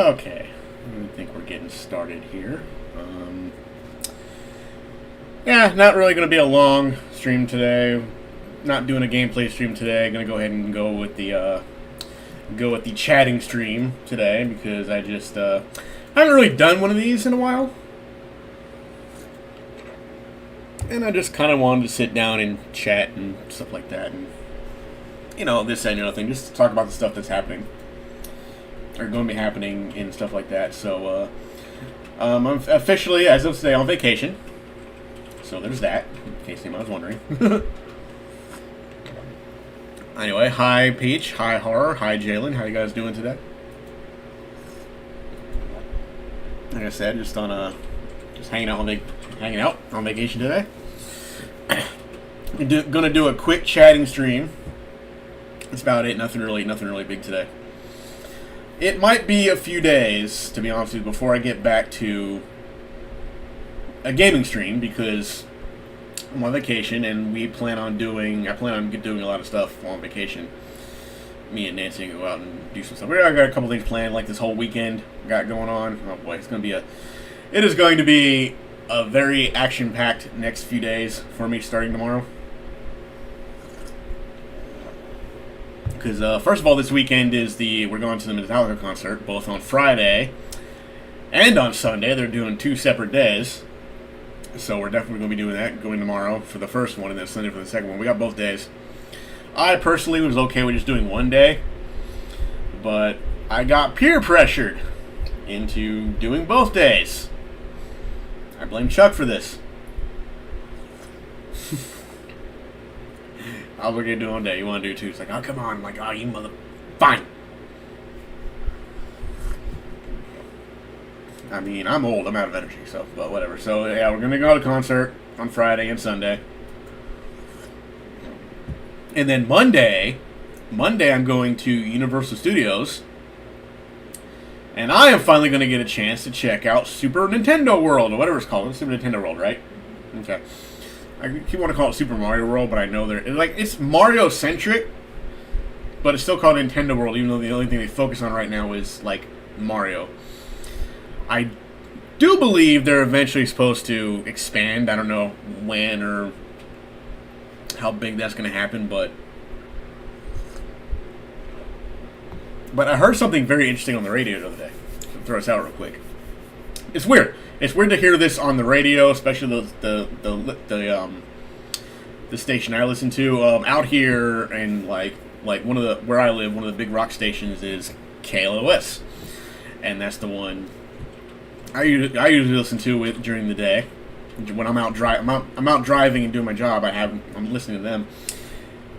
Okay, I think we're getting started here. Yeah, not really going to be a long stream today. Not doing a gameplay stream today. Going to go ahead and go with the chatting stream today because I just haven't really done one of these in a while, and I just kind of wanted to sit down and chat and stuff like that, and this and other thing, just to talk about the stuff that's happening or going to be happening and stuff like that. So I'm officially, as of today, on vacation. So there's that, in case anyone was wondering. Anyway, hi Peach, hi Horror, hi Jalen. How you guys doing today? Like I said, just hanging out on vacation today. Gonna do a quick chatting stream. That's about it. Nothing really big today. It might be a few days, to be honest with you, before I get back to a gaming stream because I'm on vacation and I plan on doing a lot of stuff while on vacation. Me and Nancy go out and do some stuff. I got a couple things planned, like this whole weekend got going on. Oh boy, it is going to be a very action-packed next few days for me starting tomorrow. Because first of all, this weekend we're going to the Metallica concert, both on Friday and on Sunday. They're doing 2 separate days. So we're definitely going to be doing that, going tomorrow for the first one and then Sunday for the second one. We got both days. I personally was okay with just doing one day, but I got peer pressured into doing both days. I blame Chuck for this. We're going to do one day. You want to do 2? It's like, oh, come on. I'm like, oh, you mother... Fine. I mean, I'm old. I'm out of energy, so, but whatever. So, yeah, we're going to go to the concert on Friday and Sunday. And then Monday I'm going to Universal Studios. And I am finally going to get a chance to check out Super Nintendo World, or whatever it's called. It's Super Nintendo World, right? Okay. I keep wanting to call it Super Mario World, but I know it's Mario-centric, but it's still called Nintendo World, even though the only thing they focus on right now is, like, Mario. I do believe they're eventually supposed to expand. I don't know when or how big that's going to happen, but I heard something very interesting on the radio the other day. I'll throw this out real quick. It's weird. It's weird to hear this on the radio, especially the station I listen to. Out here and like where I live, one of the big rock stations is KLOS, and that's the one I usually listen to it during the day when I'm out driving and doing my job. I'm listening to them,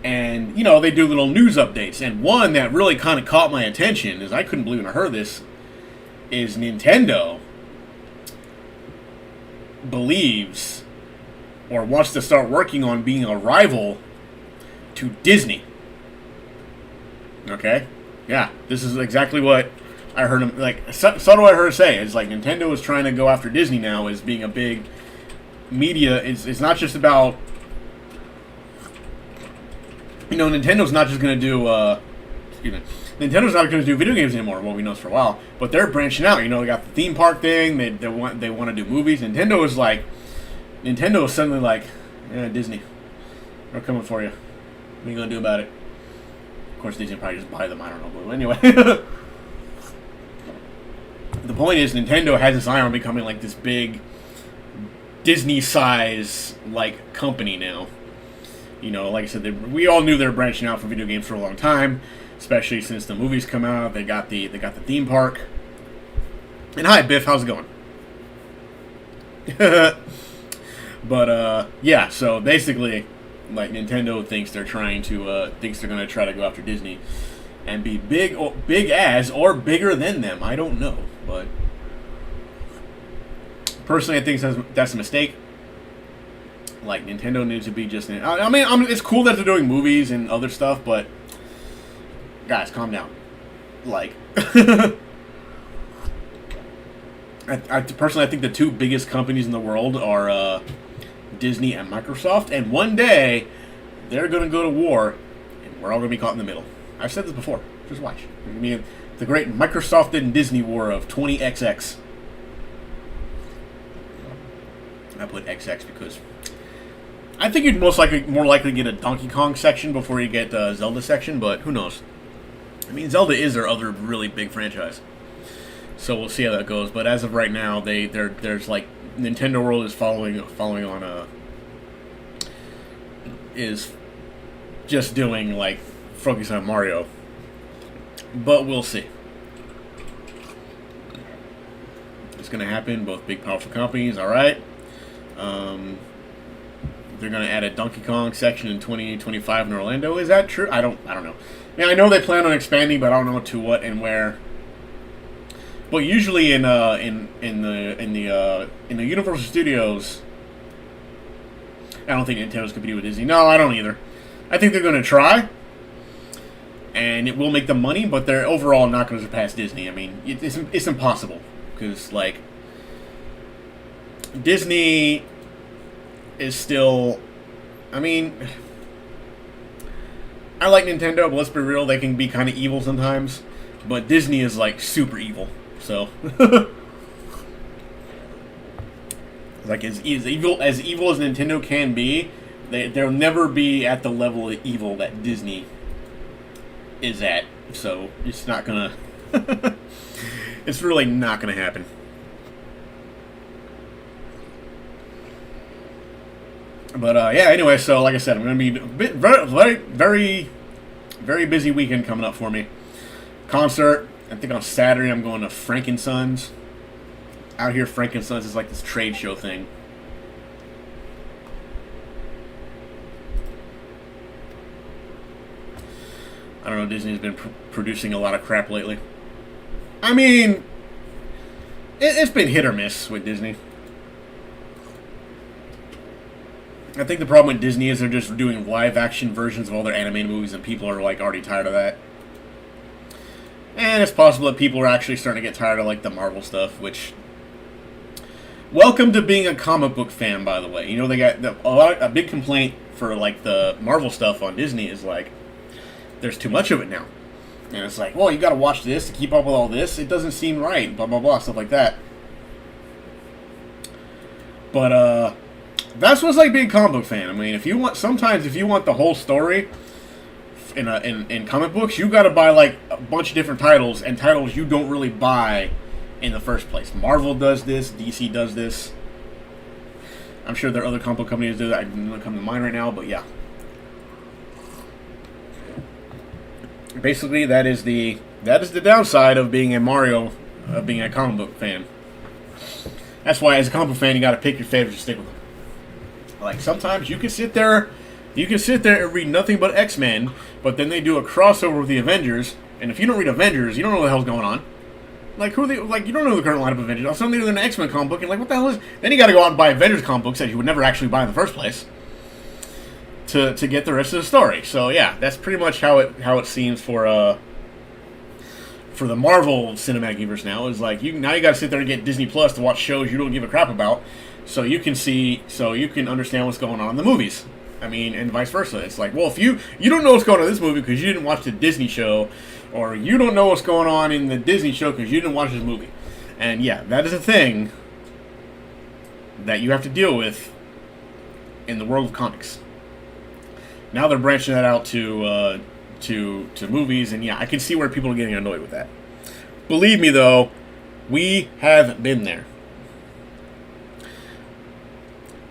and they do little news updates. And one that really kind of caught my attention is I couldn't believe when I heard this is Nintendo believes or wants to start working on being a rival to Disney. Okay, yeah, this is exactly what I heard him, so do I heard her say. It's like Nintendo is trying to go after Disney now as being a big media. It's not just about, Nintendo's not just going to do, Nintendo's not going to do video games anymore, well, we know this for a while, but they're branching out. They got the theme park thing, they want to do movies. Nintendo is suddenly like, yeah, Disney, we're coming for you. What are you going to do about it? Of course, Disney probably just buy them, I don't know, but anyway. The point is, Nintendo has its eye on becoming like this big Disney-size company now. Like I said, we all knew they were branching out from video games for a long time, especially since the movies come out. They got the theme park. And hi, Biff, how's it going? But yeah, so basically, Nintendo thinks they're going to try to go after Disney and be big as or bigger than them. I don't know, but personally, I think that's a mistake. Nintendo needs to be just. I mean, it's cool that they're doing movies and other stuff, but guys, calm down. I personally, I think the 2 biggest companies in the world are Disney and Microsoft, and one day they're going to go to war, and we're all going to be caught in the middle. I've said this before. Just watch. I mean, The great Microsoft and Disney war of 20XX. I put XX because I think you'd more likely get a Donkey Kong section before you get Zelda section, but who knows? I mean, Zelda is their other really big franchise, so we'll see how that goes. But as of right now, there's like Nintendo World is following on is just doing like focus on Mario, but we'll see. It's gonna happen. Both big powerful companies. All right. They're going to add a Donkey Kong section in 2025 in Orlando. Is that true? I don't know. I mean, I know they plan on expanding, but I don't know to what and where. But usually in the Universal Studios, I don't think Nintendo's competing with Disney. No, I don't either. I think they're going to try, and it will make them money, but they're overall not going to surpass Disney. I mean, it's impossible because like Disney is still, I mean, I like Nintendo, but let's be real, they can be kind of evil sometimes. But Disney is like super evil, so like as evil as Nintendo can be, they'll never be at the level of evil that Disney is at. So it's not gonna, it's really not gonna happen. But yeah, anyway, so like I said, I'm going to be very, very busy weekend coming up for me. Concert, I think on Saturday I'm going to Frankensons. Out here, Frankensons is like this trade show thing. I don't know, Disney's been producing a lot of crap lately. I mean, it's been hit or miss with Disney. I think the problem with Disney is they're just doing live-action versions of all their animated movies, and people are like already tired of that. And it's possible that people are actually starting to get tired of like the Marvel stuff. Which, welcome to being a comic book fan, by the way. You know, they got a big complaint for like the Marvel stuff on Disney is like there's too much of it now, and it's like, well, you got to watch this to keep up with all this. It doesn't seem right, blah blah blah, stuff like that. But that's what's like being a comic book fan. I mean, if you want the whole story in comic books, you got to buy like a bunch of different titles and titles you don't really buy in the first place. Marvel does this, DC does this. I'm sure there are other comic book companies do that. I don't come to mind right now, but yeah. Basically, that is the downside of being a comic book fan. That's why, as a comic book fan, you got to pick your favorites and stick with them. Like, sometimes you can sit there and read nothing but X-Men, but then they do a crossover with the Avengers, and if you don't read Avengers, you don't know what the hell's going on. Like, you don't know the current lineup of Avengers. All of a sudden, they're in an X-Men comic book, and like, what the hell is... Then you gotta go out and buy Avengers comic books that you would never actually buy in the first place to get the rest of the story. So, yeah, that's pretty much how it seems for the Marvel Cinematic Universe now. Is like, you gotta sit there and get Disney Plus to watch shows you don't give a crap about, so you can understand what's going on in the movies. I mean, and vice versa. It's like, well, if you don't know what's going on in this movie because you didn't watch the Disney show, or you don't know what's going on in the Disney show because you didn't watch this movie. And yeah, that is a thing that you have to deal with in the world of comics. Now they're branching that out to movies, and yeah, I can see where people are getting annoyed with that. Believe me, though, we have been there.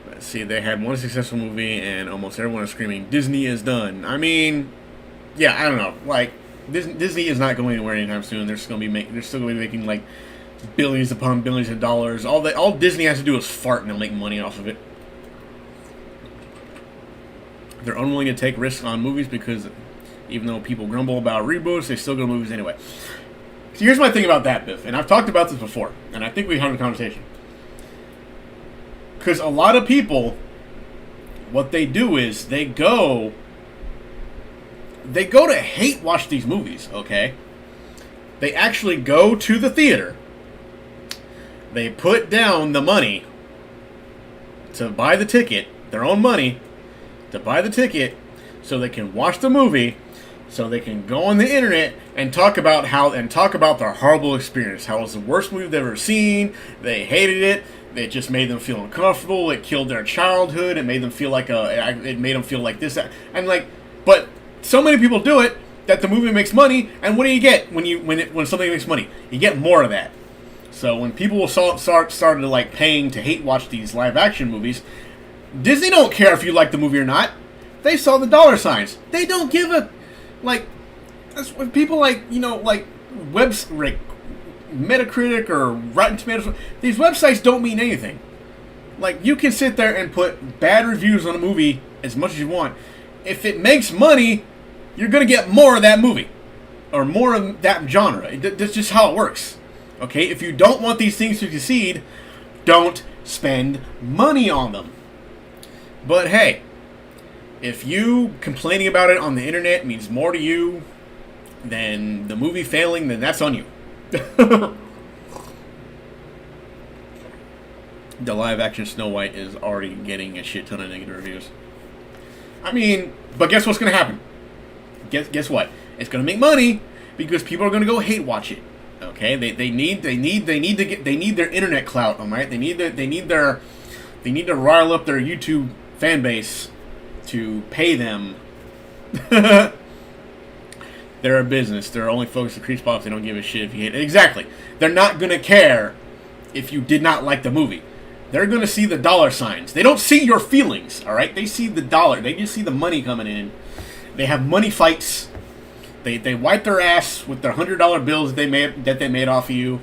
Let's see, they had one successful movie, and almost everyone is screaming, Disney is done. I mean, yeah, I don't know. Like, Disney is not going anywhere anytime soon. They're still going to be making like billions upon billions of dollars. All Disney has to do is fart, and they'll make money off of it. They're unwilling to take risks on movies because even though people grumble about reboots, they still go to movies anyway. So here's my thing about that, Biff, and I've talked about this before, and I think we had a conversation. Because a lot of people, what they do is they go to hate watch these movies, okay? They actually go to the theater. They put down the money to buy the ticket, their own money, to buy the ticket, so they can watch the movie, so they can go on the internet and talk about their horrible experience. How it was the worst movie they've ever seen. They hated it. It just made them feel uncomfortable. It killed their childhood. It made them feel like this. And like, but so many people do it that the movie makes money. And what do you get when something makes money? You get more of that. So when people started like paying to hate watch these live action movies, Disney don't care if you like the movie or not. They saw the dollar signs. They don't give a like. That's when people like Metacritic or Rotten Tomatoes. These websites don't mean anything. Like, you can sit there and put bad reviews on a movie as much as you want. If it makes money, you're gonna get more of that movie or more of that genre. That's just how it works. Okay, if you don't want these things to succeed, don't spend money on them. But hey, if you complaining about it on the internet means more to you than the movie failing, then that's on you. The live action Snow White is already getting a shit ton of negative reviews. I mean, but guess what's gonna happen? Guess what? It's gonna make money because people are gonna go hate watch it. Okay, they need their internet clout. All right, they need to rile up their YouTube fan base to pay them. They're a business. They're only focused on creeps pops. They don't give a shit if you hate it. Exactly. They're not gonna care if you did not like the movie. They're gonna see the dollar signs. They don't see your feelings. All right, they see the dollar. They just see the money coming in. They have money fights. They wipe their ass with their $100 bills that they made off of you.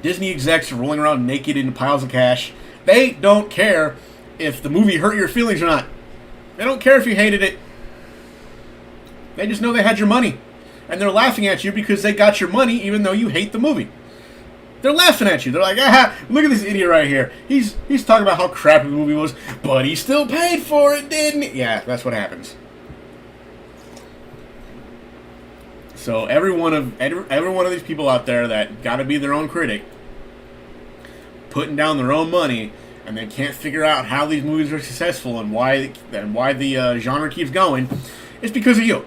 Disney execs are rolling around naked in piles of cash. They don't care if the movie hurt your feelings or not. They don't care if you hated it. They just know they had your money. And they're laughing at you because they got your money even though you hate the movie. They're laughing at you. They're like, ah, look at this idiot right here. He's talking about how crappy the movie was, but he still paid for it, didn't he? Yeah, that's what happens. So every one of these people out there that got to be their own critic, putting down their own money, and then can't figure out how these movies are successful and why the genre keeps going, it's because of you.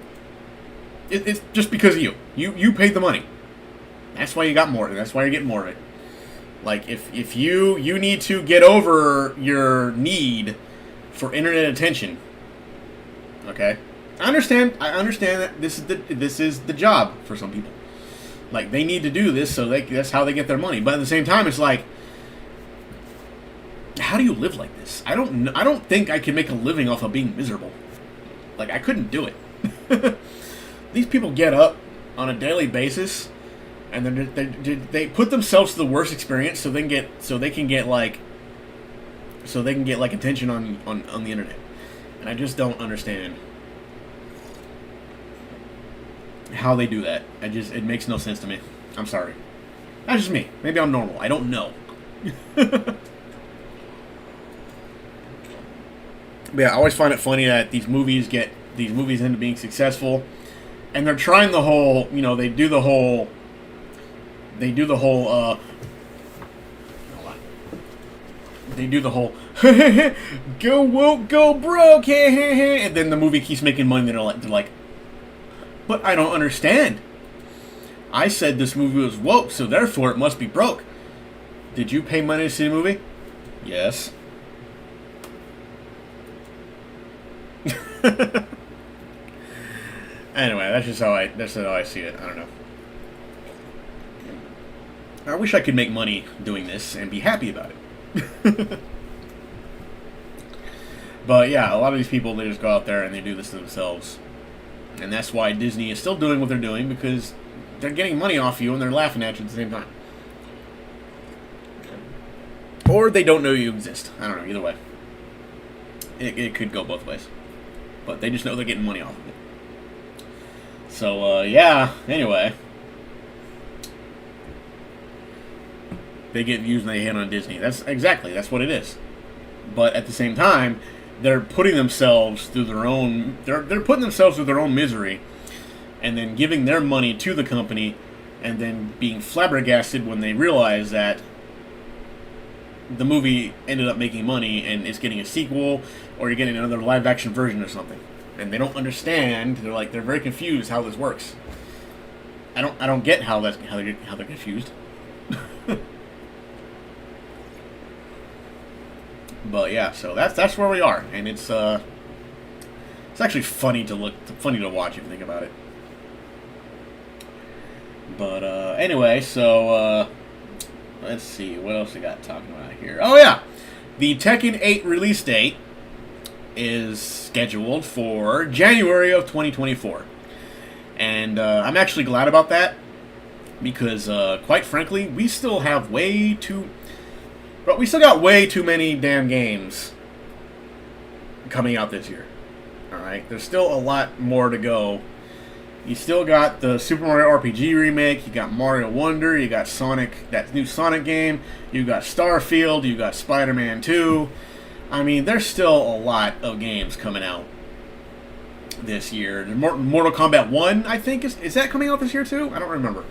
It's just because of you. You paid the money. That's why you got more. That's why you're getting more of it. Like, if you need to get over your need for internet attention. Okay? I understand that this is the job for some people. Like, they need to do this, so that's how they get their money. But at the same time, it's like, how do you live like this? I don't think I can make a living off of being miserable. Like, I couldn't do it. These people get up on a daily basis, and then they put themselves to the worst experience so they can get attention on the internet. And I just don't understand how they do that. It makes no sense to me. I'm sorry. That's just me. Maybe I'm normal. I don't know. But yeah, I always find it funny that these movies end up being successful, and they're trying the whole, they do the whole go woke, go broke, and then the movie keeps making money. They're like, but I don't understand. I said this movie was woke, so therefore it must be broke. Did you pay money to see the movie? Yes. Anyway, that's how I see it. I don't know. I wish I could make money doing this and be happy about it. But yeah, a lot of these people, they just go out there and they do this to themselves. And that's why Disney is still doing what they're doing, because they're getting money off you and they're laughing at you at the same time. Or they don't know you exist. I don't know, either way. It could go both ways. But they just know they're getting money off of it. So, yeah, anyway. They get views and they hit on Disney. That's what it is. But at the same time, they're putting themselves through their own misery, and then giving their money to the company, and then being flabbergasted when they realize that the movie ended up making money and it's getting a sequel, or you're getting another live action version or something. And they don't understand. They're very confused how this works. I don't get how they're confused. But yeah, so that's where we are, and it's actually funny to watch if you think about it. But anyway, so let's see what else we got talking about here. Oh yeah, the Tekken 8 release date is scheduled for January of 2024, and I'm actually glad about that because, quite frankly, we still got way too many damn games coming out this year. Alright, there's still a lot more to go. You still got the Super Mario RPG remake, you got Mario Wonder, you got Sonic, that new Sonic game, you got Starfield, you got Spider-Man 2. I mean, there's still a lot of games coming out this year. Mortal Kombat 1, I think, is that coming out this year too? I don't remember.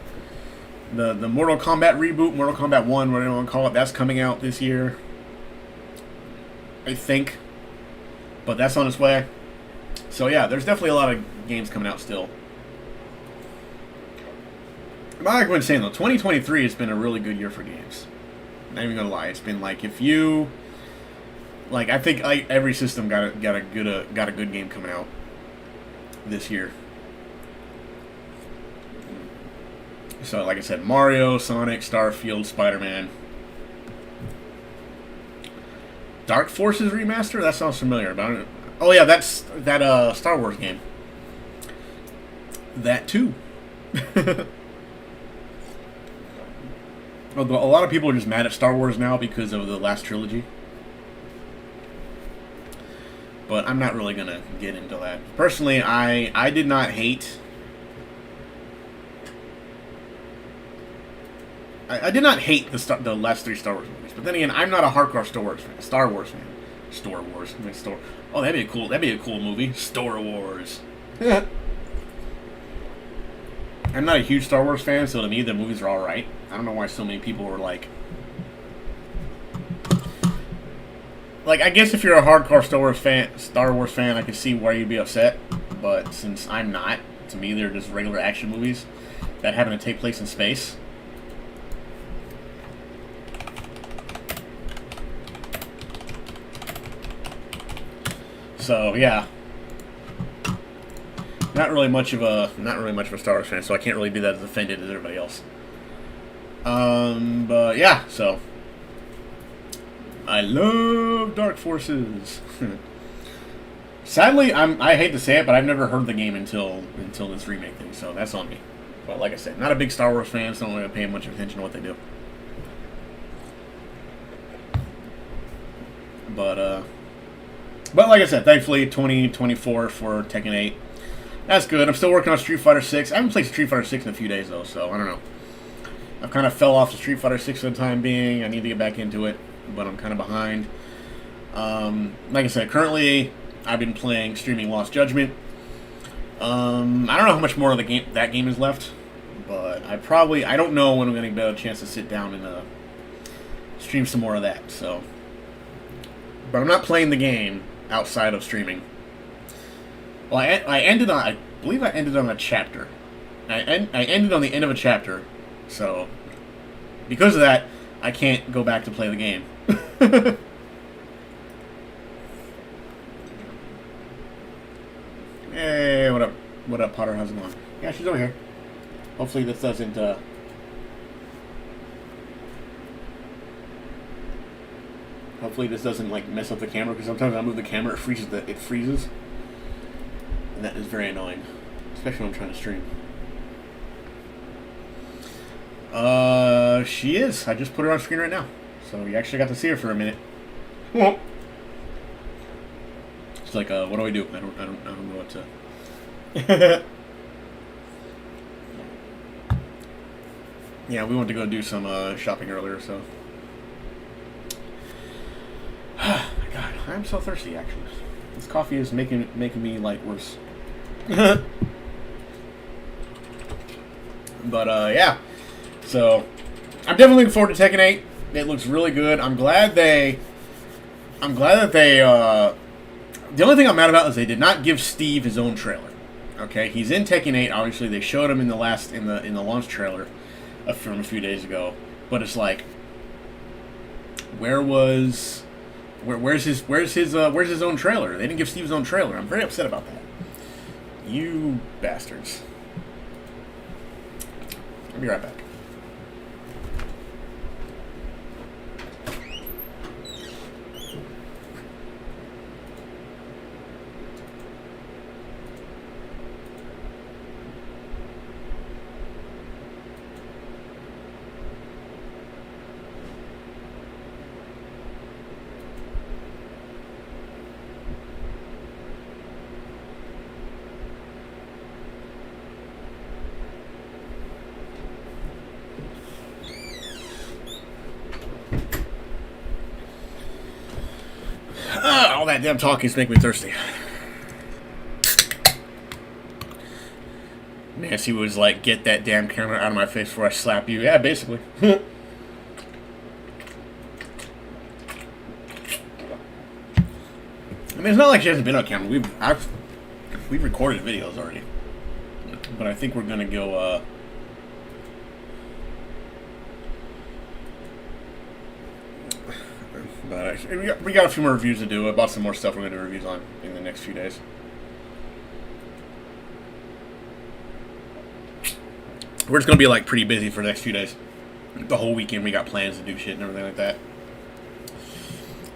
The Mortal Kombat reboot, Mortal Kombat 1, whatever you want to call it, that's coming out this year. I think. But that's on its way. So yeah, there's definitely a lot of games coming out still. But like I've been saying though, 2023 has been a really good year for games. Not even gonna lie, it's been like I think every system got a good game coming out this year. So, like I said, Mario, Sonic, Starfield, Spider-Man. Dark Forces remaster? That sounds familiar. But oh yeah, that's that Star Wars game. That too. Although a lot of people are just mad at Star Wars now because of the last trilogy. But I'm not really gonna get into that. Personally, I did not hate. I did not hate the last 3 Star Wars movies, but then again, I'm not a hardcore Star Wars fan. Star Wars. Oh, that'd be a cool movie. Star Wars. I'm not a huge Star Wars fan, so to me, the movies are all right. I don't know why so many people were like, I guess if you're a hardcore Star Wars fan, I can see why you'd be upset. But since I'm not, to me, they're just regular action movies that happen to take place in space. So yeah, not really much of a Star Wars fan, so I can't really be that as offended as everybody else. But yeah, so I love Dark Forces. Sadly, I hate to say it, but I've never heard the game until this remake thing, so that's on me. But like I said, not a big Star Wars fan, so I'm not going to pay much attention to what they do. But like I said, thankfully 2024 for Tekken 8. That's good. I'm still working on Street Fighter 6. I haven't played Street Fighter 6 in a few days though, so I don't know. I've kind of fell off the Street Fighter 6 for the time being. I need to get back into it, but I'm kind of behind. Like I said, currently I've been streaming Lost Judgment. I don't know how much more of that game is left, but I don't know when I'm going to get a chance to sit down and stream some more of that. So, but I'm not playing the game outside of streaming. Well, I believe I ended on a chapter. I ended on the end of a chapter, so because of that, I can't go back to play the game. Hey, what up? What up, Potter? How's it going? Yeah, she's over here. Hopefully this doesn't, like, mess up the camera, because sometimes I move the camera, it freezes. And that is very annoying. Especially when I'm trying to stream. She is. I just put her on screen right now. So you actually got to see her for a minute. It's like, what do I do? I don't know what to... Yeah, we went to go do some shopping earlier, so... My God, I'm so thirsty, actually. This coffee is making me, like, worse. But, yeah. So, I'm definitely looking forward to Tekken 8. It looks really good. I'm glad that they. The only thing I'm mad about is they did not give Steve his own trailer. Okay, he's in Tekken 8. Obviously, they showed him in the launch trailer from a few days ago. But it's like, where's his own trailer? They didn't give Steve his own trailer. I'm very upset about that. You bastards. I'll be right back. All that damn talking's making me thirsty. Nancy was like, "Get that damn camera out of my face before I slap you." Yeah, basically. I mean, it's not like she hasn't been on camera. We've recorded videos already, but I think we're gonna go. But we got a few more reviews to do. I bought some more stuff we're going to do reviews on in the next few days. We're just going to be like pretty busy for the next few days. The whole weekend we got plans to do shit and everything like that.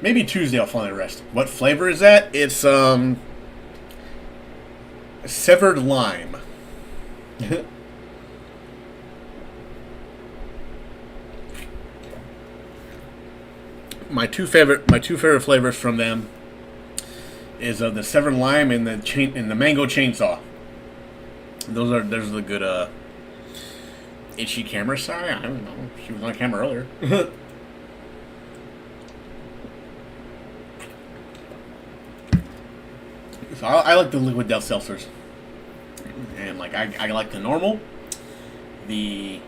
Maybe Tuesday I'll finally rest. What flavor is that? It's severed lime. My two favorite flavors from them is the severed lime and the mango chainsaw. Those are the good. Is she camera shy? I don't know. She was on camera earlier. So I like the liquid death seltzers, and like I like the normal, the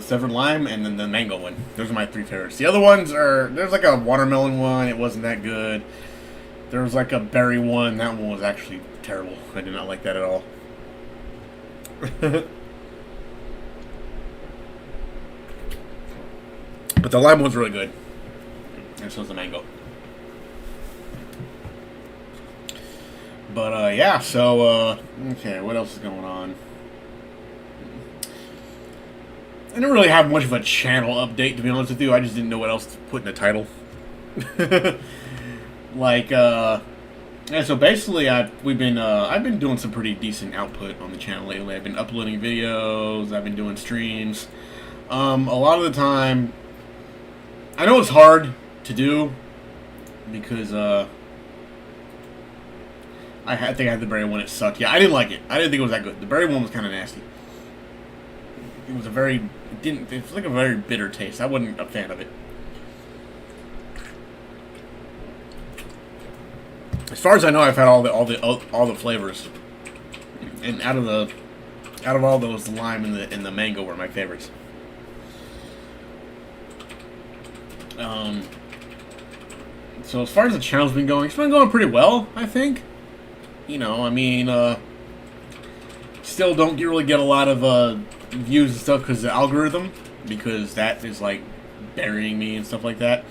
severed lime, and then the mango one. Those are my three favorites. The other ones there's like a watermelon one. It wasn't that good. There was like a berry one. That one was actually terrible. I did not like that at all. But the lime one's really good. And so is the mango. But yeah, so okay, what else is going on? I didn't really have much of a channel update, to be honest with you. I just didn't know what else to put in the title. Like, yeah, so basically, I've been doing some pretty decent output on the channel lately. I've been uploading videos. I've been doing streams. A lot of the time, I know it's hard to do because I think I had the berry one. It sucked. Yeah, I didn't like it. I didn't think it was that good. The berry one was kind of nasty. It was it's like a very bitter taste. I wasn't a fan of it. As far as I know, I've had all the flavors, and out of all those, the lime and the mango were my favorites. So as far as the channel's been going, it's been going pretty well, I think. You know, I mean, still don't really get a lot of views and stuff because of the algorithm, because that is like burying me and stuff like that.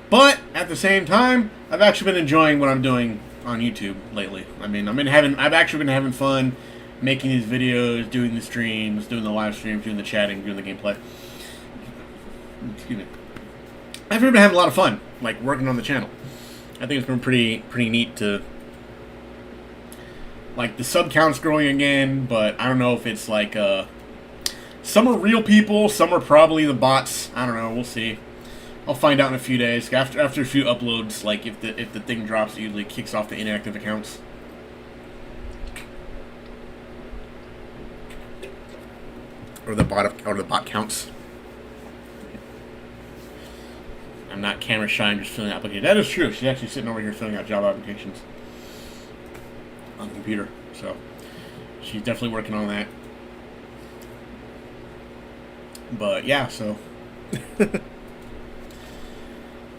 But at the same time, I've actually been enjoying what I'm doing on YouTube lately. I mean, I've actually been having fun making these videos, doing the streams, doing the live streams, doing the chatting, doing the gameplay. Excuse me. I've been having a lot of fun, like working on the channel. I think it's been pretty neat to, like, the sub count's growing again, but I don't know if it's like some are real people, some are probably the bots. I don't know. We'll see. I'll find out in a few days. After a few uploads, like if the thing drops, it usually kicks off the inactive accounts. Or the bot counts. I'm not camera shy, I'm just filling out applications. That is true. She's actually sitting over here filling out job applications on the computer. So she's definitely working on that. But yeah, so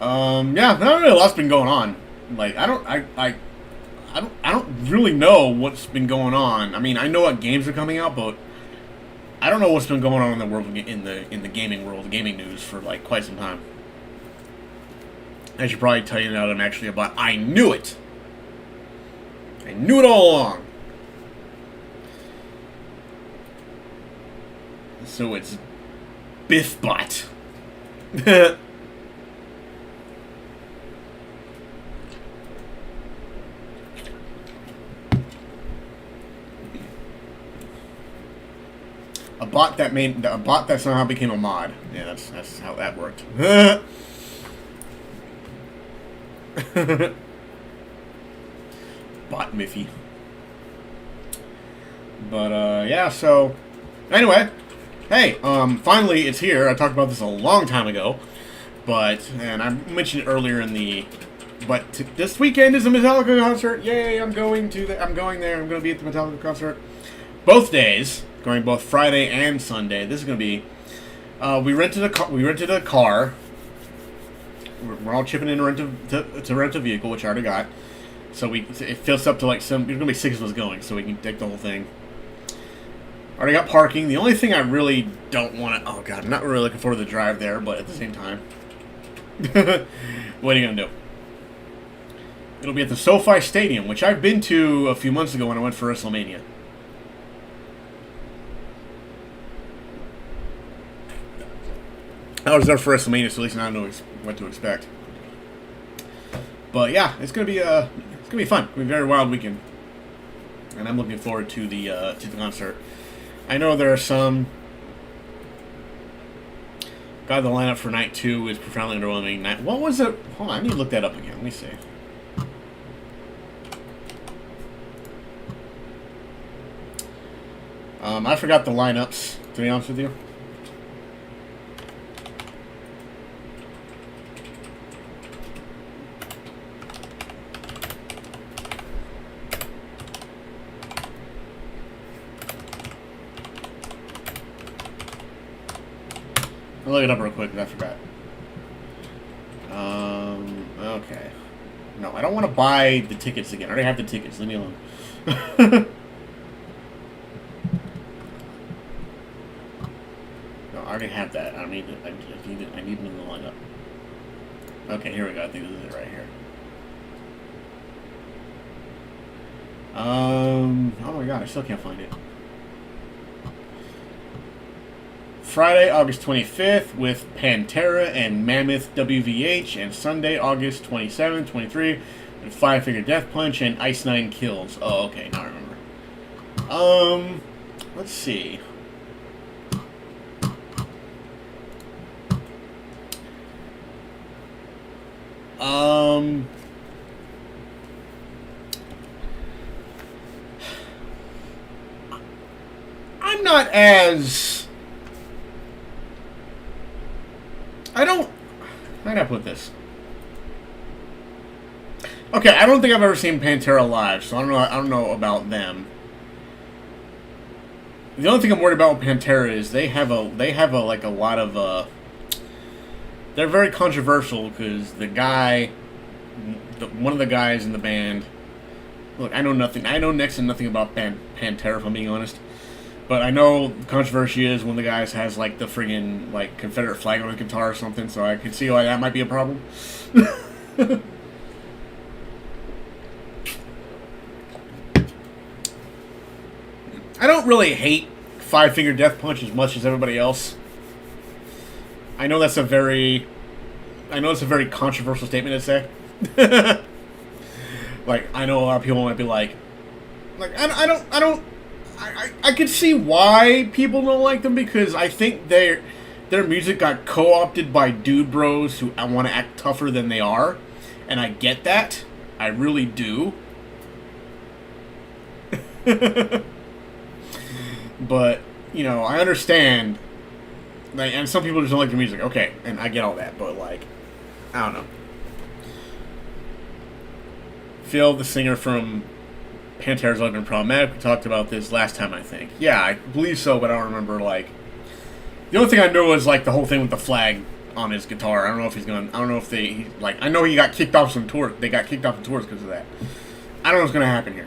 yeah, not really a lot's been going on. Like I don't really know what's been going on. I mean, I know what games are coming out, but I don't know what's been going on in the world in the gaming world, the gaming news for like quite some time. I should probably tell you now that I'm actually a bot. I knew it. I knew it all along. So it's Biffbot. A bot that somehow became a mod. Yeah, that's how that worked. Bot Miffy. But yeah, so anyway, hey, finally it's here. I talked about this a long time ago, and I mentioned it earlier in the this weekend is a Metallica concert. Yay, I'm going there. I'm going to be at the Metallica concert both days. Going both Friday and Sunday. This is going to be. We rented a car. We're all chipping in to rent a vehicle, which I already got. So it fills up to like there's going to be 6 of us going, so we can take the whole thing. Already got parking. The only thing I really don't want to. Oh god, I'm not really looking forward to the drive there, but at the same time, what are you going to do? It'll be at the SoFi Stadium, which I've been to a few months ago when I went for WrestleMania. I was there for WrestleMania, so at least now I know what to expect. But yeah, it's gonna be fun. It's gonna be a very wild weekend, and I'm looking forward to the concert. I know there are some. God, the lineup for night 2 is profoundly underwhelming. What was it? Hold on, I need to look that up again. Let me see. I forgot the lineups, to be honest with you. I'll look it up real quick because I forgot. Okay. No, I don't want to buy the tickets again. I already have the tickets. Leave me alone. No, I already have that. I need them in the lineup. Okay, here we go. I think this is it right here. Oh my god, I still can't find it. Friday, August 25th with Pantera and Mammoth WVH, and Sunday, August 27th, 23 with Five Finger Death Punch and Ice Nine Kills. Oh, okay, now I remember. Let's see. I'm not as... How do I put this? Okay, I don't think I've ever seen Pantera live, so I don't know about them. The only thing I'm worried about with Pantera is they have a lot of they're very controversial because one of the guys in the band. Look, I know next to nothing about Pantera, if I'm being honest. But I know the controversy is one of the guys has like the friggin' like Confederate flag on his guitar or something, so I can see why that might be a problem. I don't really hate Five Finger Death Punch as much as everybody else. I know that's a very controversial statement to say. Like, I know a lot of people might be like I could see why people don't like them, because I think their music got co-opted by dude bros who want to act tougher than they are, and I get that. I really do. But, you know, I understand, like, and some people just don't like the music. Okay, and I get all that, but, like, I don't know. Phil, the singer from Pantera's always been problematic. We talked about this last time, I think. Yeah, I believe so, but I don't remember, like... The only thing I know is like the whole thing with the flag on his guitar. I don't know if he's gonna. I don't know if they like. I know he got kicked off some tours. They got kicked off the tours because of that. I don't know what's gonna happen here.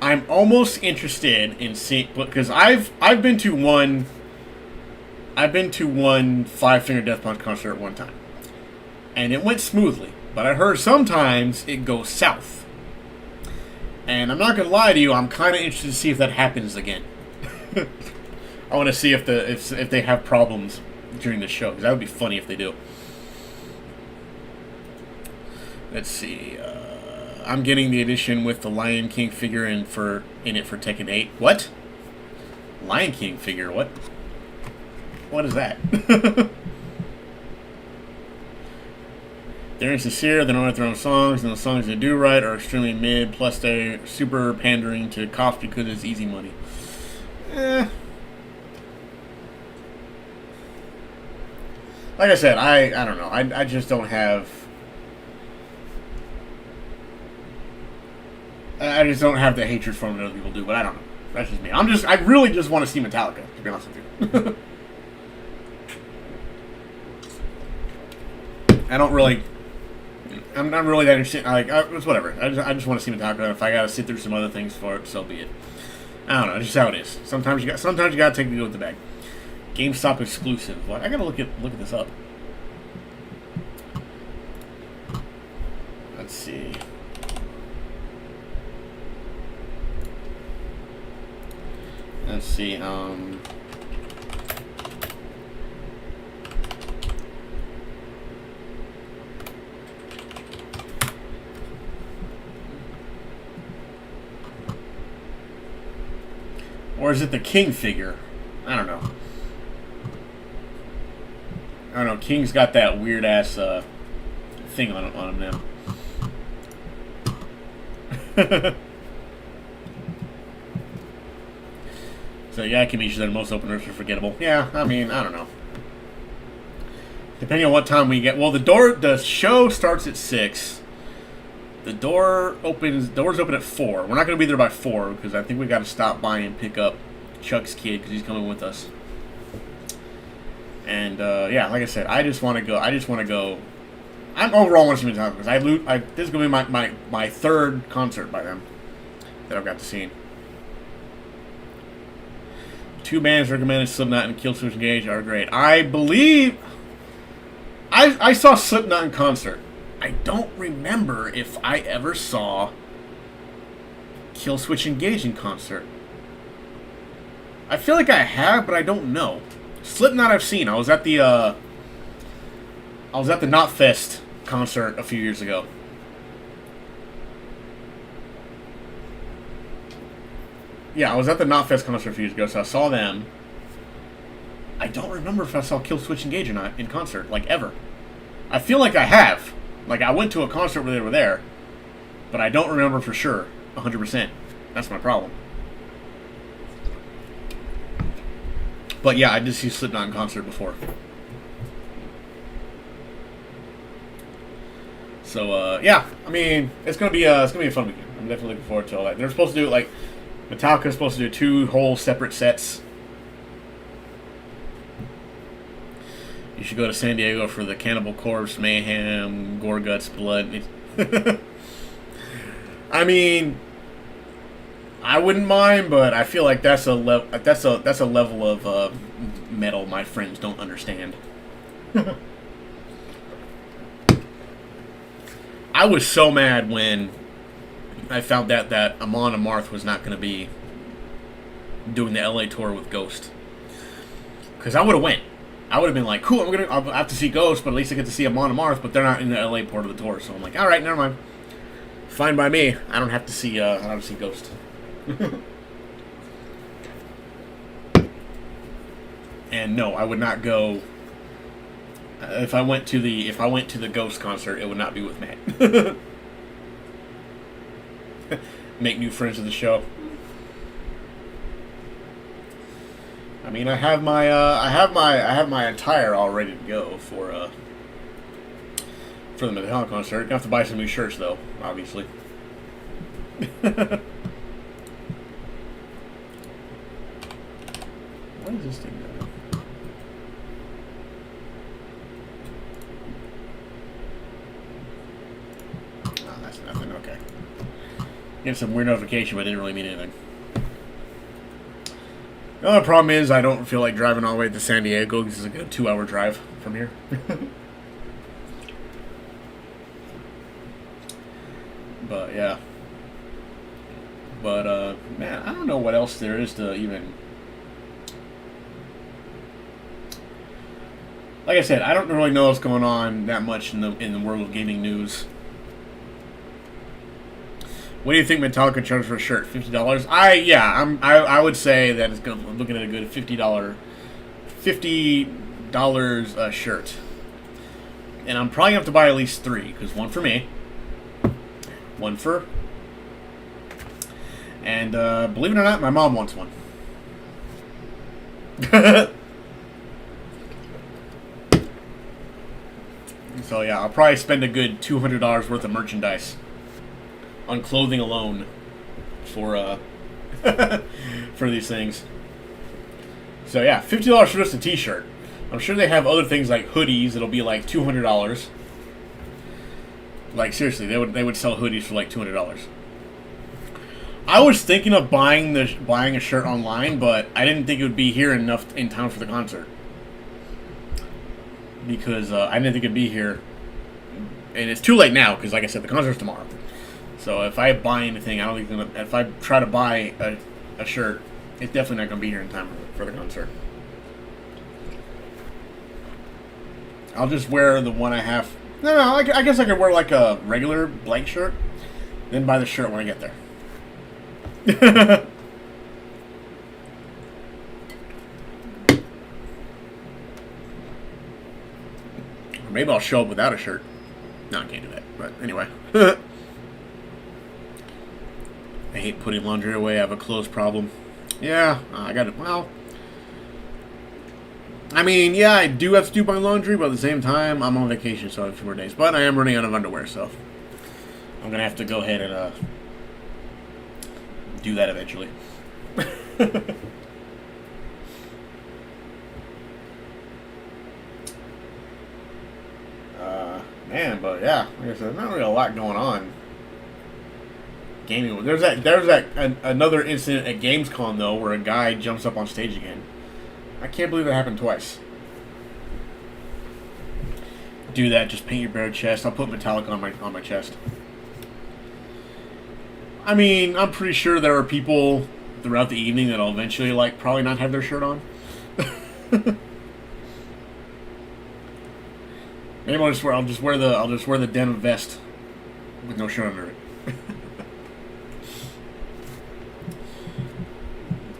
I'm almost interested in seeing because I've been to one. I've been to one Five Finger Death Punch concert at one time, and it went smoothly. But I heard sometimes it goes south, and I'm not gonna lie to you. I'm kind of interested to see if that happens again. I want to see if they have problems during the show, because that would be funny if they do. Let's see. I'm getting the edition with the Lion King figure in it for Tekken 8. What? Lion King figure? What? What is that? They're insincere. They don't write their own songs, and the songs they do write are extremely mid. Plus, they're super pandering to cops because it's easy money. Like I said, I don't know. I just don't have. I just don't have the hatred for them that other people do. But I don't know. That's just me. I really just want to see Metallica, to be honest with you. I don't really. I'm not really that interested. It's whatever. I just want to see Metallica. If I gotta sit through some other things for it, so be it. I don't know. It's just how it is. Sometimes you gotta take the good with the bad. GameStop exclusive. What? I gotta look at this up. Let's see. Let's see. Or is it the King figure? I don't know. I don't know. King's got that weird ass thing on him now. So yeah, Kamisha said most openers are forgettable. Yeah, I mean, I don't know. Depending on what time we get. Well, the show starts at 6. The doors open at 4. We're not going to be there by 4 because I think we got to stop by and pick up Chuck's kid because he's coming with us. And yeah, like I said, I just want to go. I'm overall want to see Metallica because this is going to be my third concert by them that I've got to see. 2 bands recommended, Slipknot and Killswitch Engage, are great. I believe I saw Slipknot in concert. I don't remember if I ever saw Killswitch Engage in concert. I feel like I have, but I don't know. Slipknot I've seen. I was at the Knotfest concert a few years ago. Yeah, I was at the Knotfest concert a few years ago, so I saw them. I don't remember if I saw Killswitch Engage or not in concert, like ever. I feel like I have. Like I went to a concert where they were there, but I don't remember for sure, 100%. That's my problem. But yeah, I did see Slipknot in concert before. So yeah, I mean, it's gonna be a fun weekend. I'm definitely looking forward to all that. They're supposed to do it like Metallica's supposed to do 2 whole separate sets. You should go to San Diego for the Cannibal Corpse, Mayhem, Gore Guts, Blood. I mean, I wouldn't mind, but I feel like that's a level of metal my friends don't understand. I was so mad when I found out that Amon Amarth was not going to be doing the LA tour with Ghost, because I would have went. I would have been like, cool, I'll have to see Ghost, but at least I get to see Amon Amarth, but they're not in the LA part of the tour, so I'm like, all right, never mind. Fine by me. I don't have to see Ghost. And no, I would not go. If I went to the Ghost concert, it would not be with Matt. Make new friends of the show. I mean, I have my attire all ready to go for the Metallica concert. Gonna have to buy some new shirts though, obviously. What is this thing doing? Oh, that's nothing. Okay. Get some weird notification, but it didn't really mean anything. The other problem is I don't feel like driving all the way to San Diego because it's like a 2-hour drive from here. But yeah. But man, I don't know what else there is to even. Like I said, I don't really know what's going on that much in the world of gaming news. What do you think Metallica charges for a shirt? $50? I would say that it's good. I'm looking at a good $50 a shirt, and I'm probably gonna have to buy at least 3 because one for me, one for, and believe it or not, my mom wants one. So yeah, I'll probably spend a good $200 worth of merchandise on clothing alone for for these things. So yeah, $50 for just a t-shirt. I'm sure they have other things like hoodies that'll be like $200. Like seriously, they would sell hoodies for like $200. I was thinking of buying a shirt online, but I didn't think it would be here enough in time for the concert. Because I didn't think it'd be here, and it's too late now. Because, like I said, the concert's tomorrow. So if I buy anything, I don't think if I try to buy a shirt, it's definitely not gonna be here in time for the concert. I'll just wear the one I have. No, I guess I could wear like a regular blank shirt, then buy the shirt when I get there. Maybe I'll show up without a shirt. No, I can't do that. But anyway. I hate putting laundry away. I have a clothes problem. Yeah, I got it. Well, I mean, yeah, I do have to do my laundry, but at the same time, I'm on vacation, so I have 2 more days. But I am running out of underwear, so I'm going to have to go ahead and do that eventually. Man, but yeah, like I said, not really a lot going on. Gaming. There's another incident at Gamescom though, where a guy jumps up on stage again. I can't believe that happened twice. Do that. Just paint your bare chest. I'll put Metallica on my chest. I mean, I'm pretty sure there are people throughout the evening that'll eventually probably not have their shirt on. Maybe I'll just wear the denim vest with no shirt under it.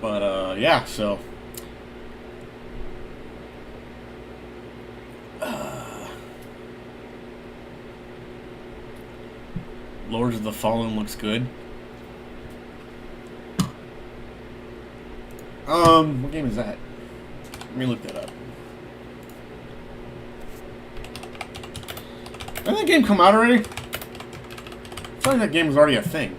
But yeah, so Lords of the Fallen looks good. What game is that? Let me look that up. Didn't that game come out already? I feel like that game was already a thing.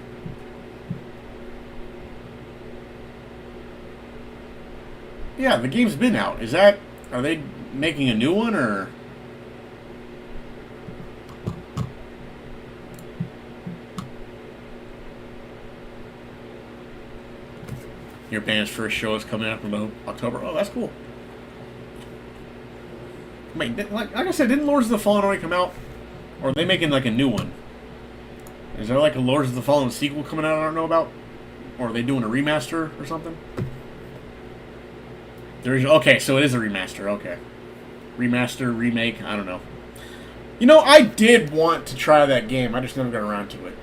Yeah, the game's been out. Are they making a new one, or? Your band's first show is coming out in October. Oh, that's cool. Wait, like I said, didn't Lords of the Fallen already come out? Or are they making like a new one? Is there like a Lords of the Fallen sequel coming out I don't know about? Or are they doing a remaster or something? Okay, so it is a remaster. Okay. Remaster, remake, I don't know. You know, I did want to try that game. I just never got around to it.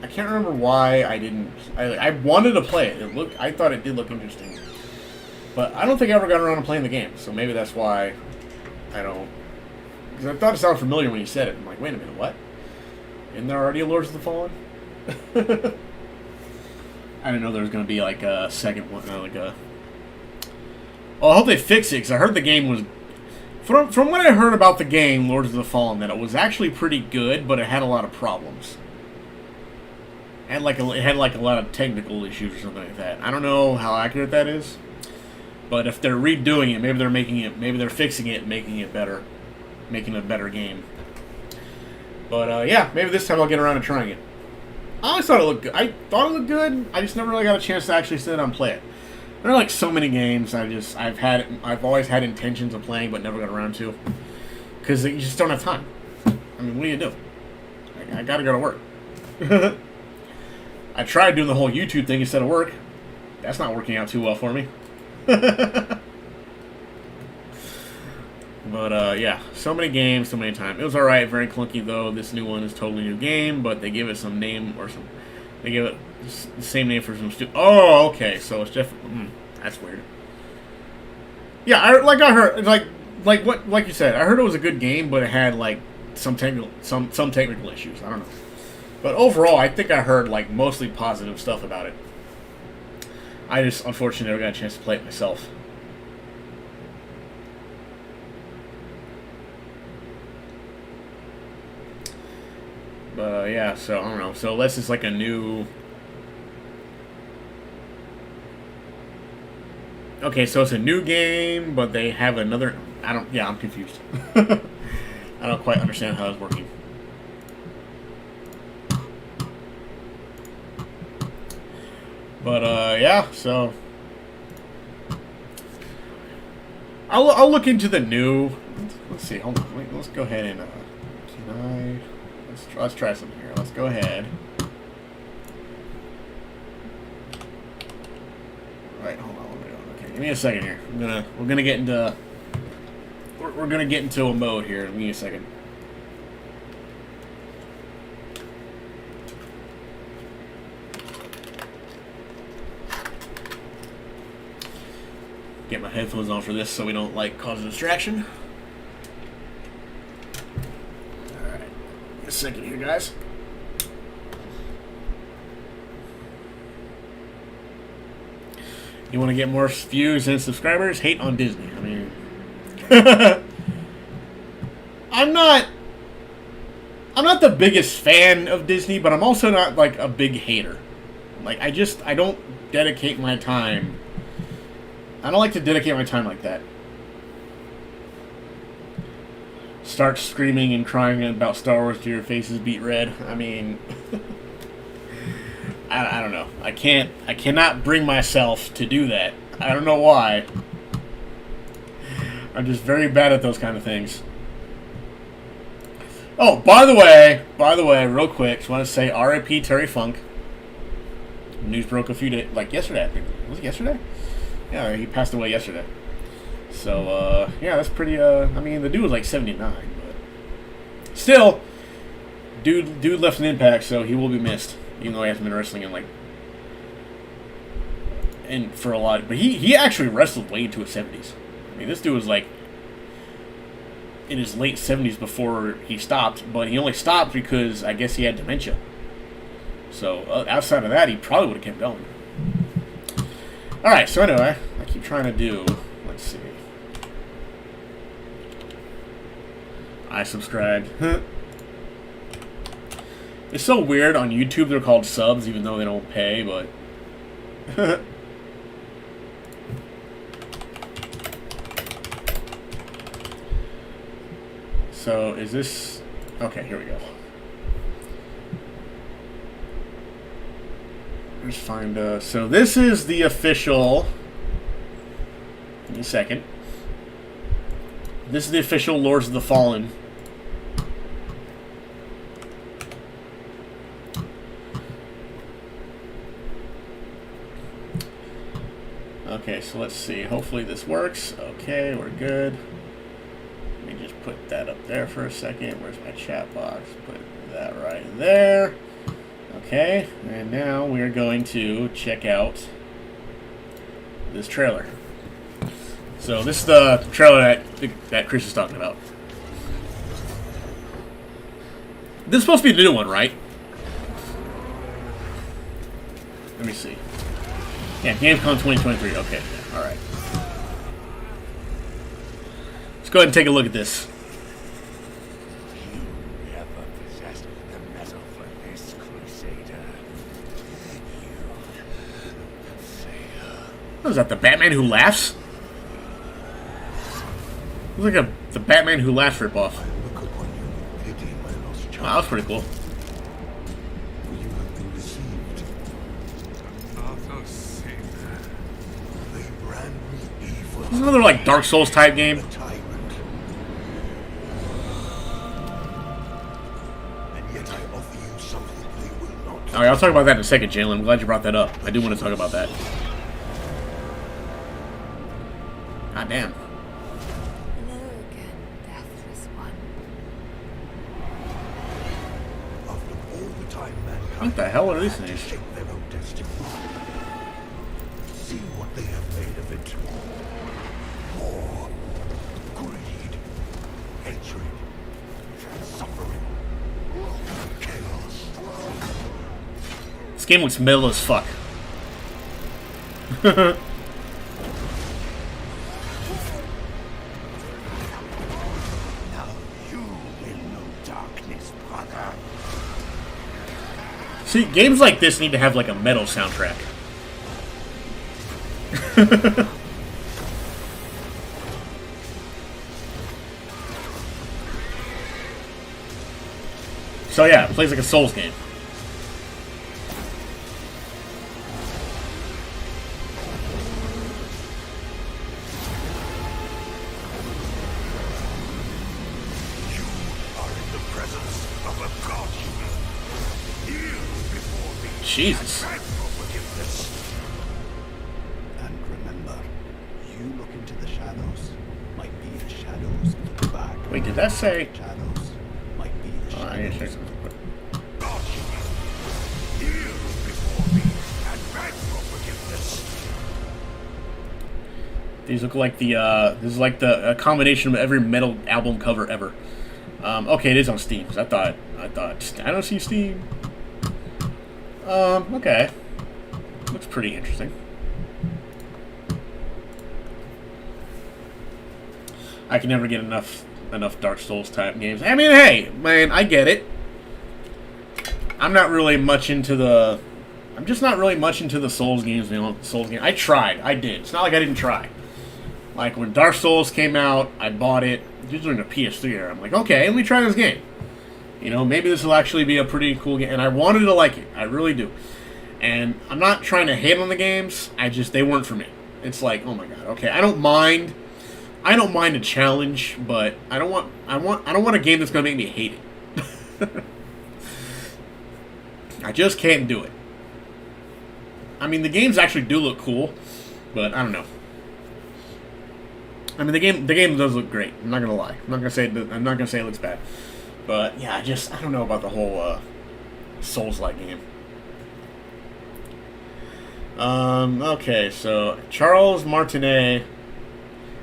I can't remember why I didn't. I wanted to play it. I thought it did look interesting. But I don't think I ever got around to playing the game. So maybe that's why I don't. Because I thought it sounded familiar when you said it. I'm like, wait a minute, what? Isn't there already a Lords of the Fallen? I didn't know there was going to be like a second one. Well, I hope they fix it, because I heard the game was... From what I heard about the game, Lords of the Fallen, that it was actually pretty good, but it had a lot of problems. It had like a lot of technical issues or something like that. I don't know how accurate that is. But if they're redoing it, maybe they're fixing it, making it better, making a better game. But yeah, maybe this time I'll get around to trying it. I always thought it looked good. I thought it looked good. I just never really got a chance to actually sit down and play it. There are like so many games I've always had intentions of playing, but never got around to, because you just don't have time. I mean, what do you do? I gotta go to work. I tried doing the whole YouTube thing instead of work. That's not working out too well for me. But yeah, so many games, so many times. It was alright, very clunky though. This new one is a totally new game, but they give it some name or some. They give it the same name for some Oh, okay, so it's different. That's weird. Yeah, I heard like you said, I heard it was a good game, but it had like some technical issues. I don't know, but overall, I think I heard like mostly positive stuff about it. I just unfortunately never got a chance to play it myself. But yeah, so I don't know. So unless it's like a new. Okay, so it's a new game, but they have another. Yeah, I'm confused. I don't quite understand how it's working. But yeah, so I'll look into the new. Let's see. Hold on. Wait, let's go ahead and let's try something here. Let's go ahead. Alright, hold on. Okay, give me a second here. We're gonna get into a mode here. Give me a second. Get my headphones on for this so we don't like cause a distraction. Alright. A second here, guys. You want to get more views and subscribers? Hate on Disney. I mean, I'm not the biggest fan of Disney, but I'm also not like a big hater. Like I don't dedicate my time. I don't like to dedicate my time like that. Start screaming and crying about Star Wars to your faces beat red. I mean, I don't know. I cannot bring myself to do that. I don't know why. I'm just very bad at those kind of things. Oh, by the way, real quick, just want to say R.I.P. Terry Funk. News broke a few days, like yesterday, I think. Was it yesterday? Yeah, he passed away yesterday. So, yeah, that's pretty, I mean, the dude was like 79, but still, dude left an impact, so he will be missed, even though he hasn't been wrestling in, like, and for a lot, but he actually wrestled way into his 70s. I mean, this dude was, like, in his late 70s before he stopped, but he only stopped because I guess he had dementia. So, outside of that, he probably would have kept going. Alright, so anyway, I keep trying to do, let's see. I subscribed. It's so weird, on YouTube they're called subs even though they don't pay, but... So, is this... Okay, here we go. Let's find, so this is the official... Give me a second. This is the official Lords of the Fallen. Okay, so let's see. Hopefully this works. Okay, we're good. Let me just put that up there for a second. Where's my chat box? Put that right there. Okay, and now we are going to check out this trailer. So this is the trailer that Chris is talking about. This is supposed to be the new one, right? Let me see. Yeah, Gamescom 2023. Okay, yeah, all right. Let's go ahead and take a look at this. What is that, the Batman who laughs? Looks like the Batman Who Laughs ripoff. Look upon you with pity, my lost child. Wow, that's pretty cool. For you have been deceived. Another sin. They brand me evil. This is another like Dark Souls type game. A tyrant. And yet I offer you something they will not. Alright, I'll talk about that in a second, Jalen. I'm glad you brought that up. I do want to talk about that. God damn. Hello again, deathless one. After all the time mankind What the hell are these had to things? shape their own destiny. See what they have made of it. War, greed, hatred, suffering, chaos. This game looks metal as fuck. Now you will know darkness, brother. See, games like this need to have like a metal soundtrack. So yeah, it plays like a Souls game. You are in the presence of a god human. Kneel before me. Jesus. Beg for forgiveness. And remember, you look into the shadows, might be the shadows of the back. Wait, did that say? Shadows might be the Oh, I need to check shadows. something quick. God human. Kneel before me and beg for forgiveness. These look like the, this is like the combination of every metal album cover ever. Okay, it is on Steam, because I don't see Steam. Okay. Looks pretty interesting. I can never get enough Dark Souls type games. I mean, hey, man, I get it. I'm not really much into the... I'm just not really much into the Souls games, you know, Souls game. I tried. I did. It's not like I didn't try. Like, when Dark Souls came out, I bought it. Usually in the PS3 era. I'm like, okay, let me try this game. You know, maybe this will actually be a pretty cool game. And I wanted to like it. I really do. And I'm not trying to hate on the games. They weren't for me. It's like, oh my god, okay, I don't mind a challenge, but I don't want a game that's gonna make me hate it. I just can't do it. I mean, the games actually do look cool, but I don't know. I mean, the game does look great. I'm not gonna lie. I'm not gonna say it looks bad. But yeah, I don't know about the whole Souls-like game. Okay, so Charles Martinet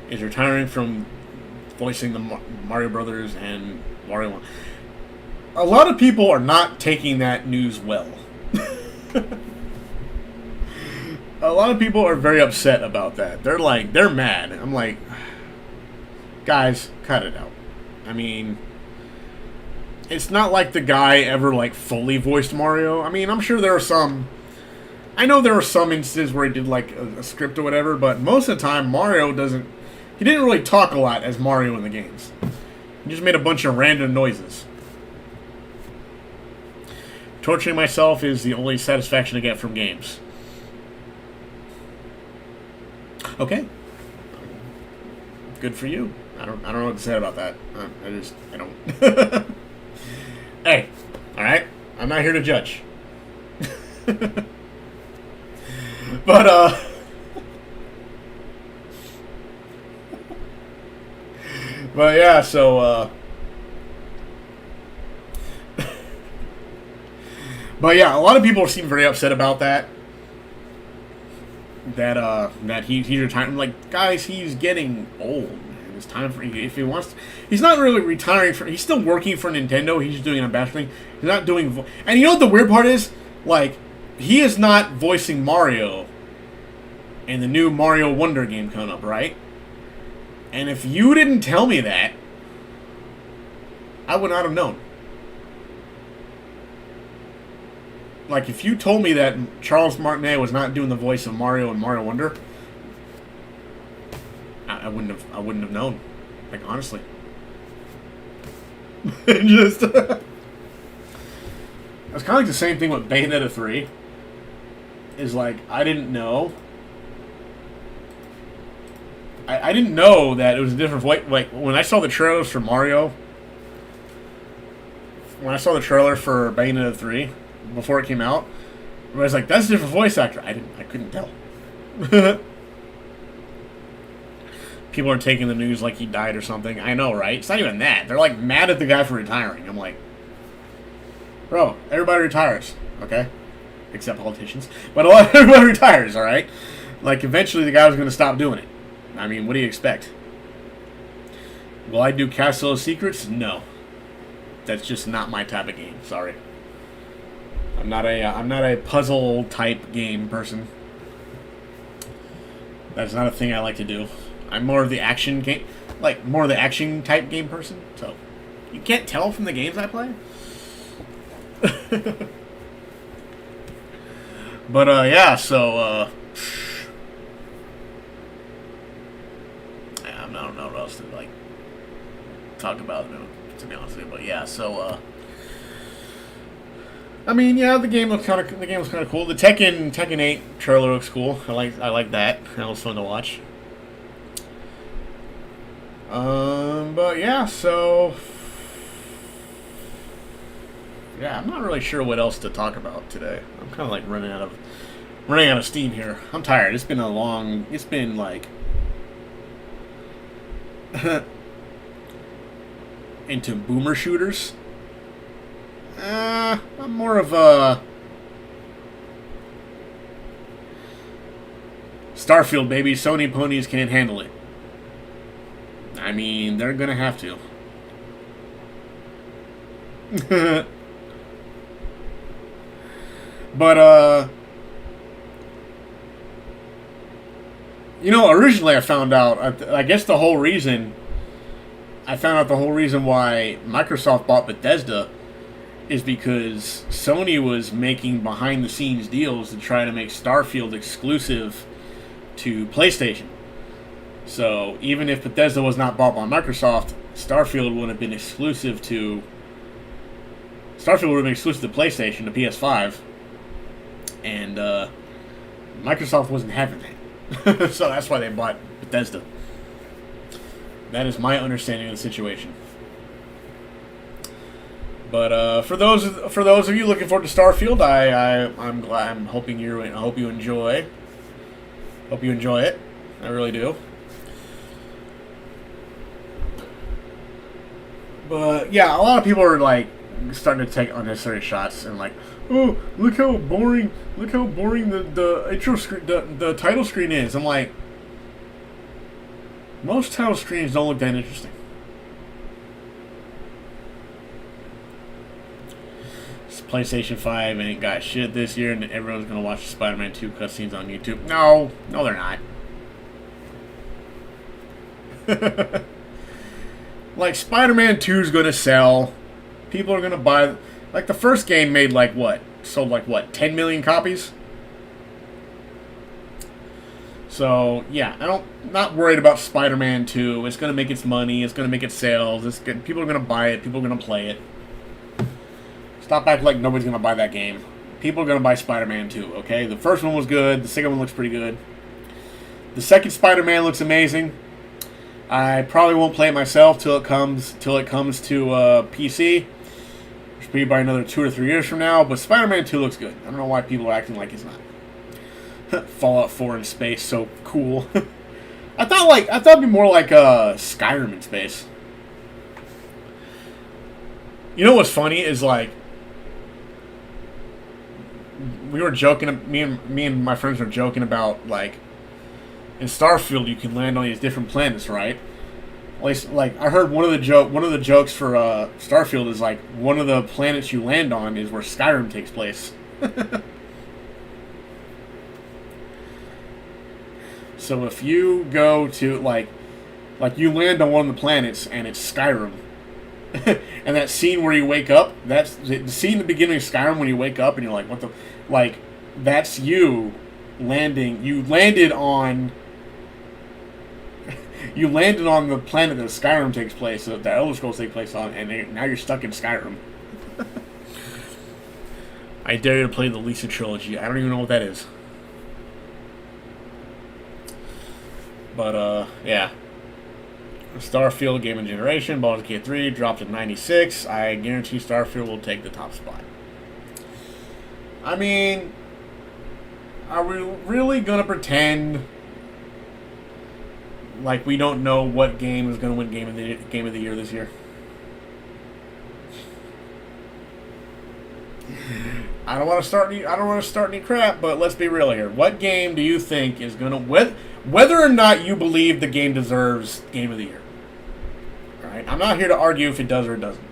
is retiring from voicing the Mario Brothers and Mario 1. A lot of people are not taking that news well. A lot of people are very upset about that. They're mad. I'm like, guys, cut it out. I mean, it's not like the guy ever like fully voiced Mario. I mean, I'm sure there are some. I know there are some instances where he did like a script or whatever, but most of the time Mario doesn't. He didn't really talk a lot as Mario in the games. He just made a bunch of random noises. Torturing myself is the only satisfaction I get from games. Okay. Good for you. I don't know what to say about that. I don't. Hey, all right. I'm not here to judge. But but yeah. So but yeah, a lot of people seem very upset about that. That he's retiring. Like, guys, he's getting old. Man. It's time for if he wants. He's not really retiring for. He's still working for Nintendo. He's just doing an ambassador thing. He's not doing. And you know what the weird part is? Like, he is not voicing Mario in the new Mario Wonder game coming up, right? And if you didn't tell me that, I would not have known. Like, if you told me that Charles Martinet was not doing the voice of Mario in Mario Wonder, I wouldn't have known. Like, honestly. Just... It's kind of like the same thing with Bayonetta 3. Is like, I didn't know. I didn't know that it was a different voice. Like, when I saw the trailers for Mario... When I saw the trailer for Bayonetta 3, before it came out, I was like, that's a different voice actor. I couldn't tell. People are taking the news like he died or something. I know, right? It's not even that. They're like mad at the guy for retiring. I'm like, bro, everybody retires, okay? Except politicians. But everybody retires, alright? Like, eventually the guy was going to stop doing it. I mean, what do you expect? Will I do Castle of Secrets? No. That's just not my type of game. Sorry. I'm not a puzzle type game person. That's not a thing I like to do. I'm more of the action game, like more of the action type game person. So you can't tell from the games I play. But yeah, so I don't know what else to like talk about, to be honest with you. But yeah, so I mean, yeah, the game was kind of cool. The Tekken 8 trailer looks cool. I like that. That was fun to watch. But yeah, so yeah, I'm not really sure what else to talk about today. I'm kind of like running out of steam here. I'm tired. It's been like into boomer shooters. I'm more of a Starfield, baby. Sony ponies can't handle it. I mean, they're gonna have to. But you know, originally I found out. I guess the whole reason why Microsoft bought Bethesda is because Sony was making behind-the-scenes deals to try to make Starfield exclusive to PlayStation. So even if Bethesda was not bought by Microsoft, Starfield would have been exclusive to PlayStation, to PS5, and Microsoft wasn't having that. So that's why they bought Bethesda. That is my understanding of the situation. But for those of you looking forward to Starfield, I'm hoping you enjoy. Hope you enjoy it. I really do. But yeah, a lot of people are like starting to take unnecessary shots and like, oh, look how boring the intro screen, the title screen is. I'm like, most title screens don't look that interesting. PlayStation 5 ain't got shit this year, and everyone's gonna watch the Spider-Man 2 cutscenes on YouTube. No, they're not. Like, Spider-Man 2 is gonna sell. People are gonna buy. Like, the first game made like what? Sold like what? 10 million copies. So yeah, not worried about Spider-Man 2. It's gonna make its money. It's gonna make its sales. People are gonna buy it. People are gonna play it. Stop acting like nobody's going to buy that game. People are going to buy Spider-Man 2, okay? The first one was good. The second one looks pretty good. The second Spider-Man looks amazing. I probably won't play it myself till it comes to PC. Which will be by another 2 or 3 years from now. But Spider-Man 2 looks good. I don't know why people are acting like it's not. Fallout 4 in space, so cool. I thought it'd be more like Skyrim in space. You know what's funny is like, we were joking. Me and my friends were joking about like, in Starfield you can land on these different planets, right? At least, like, I heard one of the jokes for Starfield is like, one of the planets you land on is where Skyrim takes place. So if you go to like you land on one of the planets and it's Skyrim. And that scene where you wake up, that's the scene in the beginning of Skyrim when you wake up and you're like, what the, like, that's you landing. You landed on You landed on the planet that Skyrim takes place, that the Elder Scrolls take place on, and now you're stuck in Skyrim. I dare you to play the Lisa trilogy. I don't even know what that is. But, yeah. Starfield Game of Generation, Baldur's Gate 3 dropped at 96. I guarantee Starfield will take the top spot. I mean, are we really gonna pretend like we don't know what game is gonna win Game of the Year this year? I don't want to start any crap, but let's be real here. What game do you think is gonna whether or not you believe the game deserves Game of the Year? All right, I'm not here to argue if it does or it doesn't.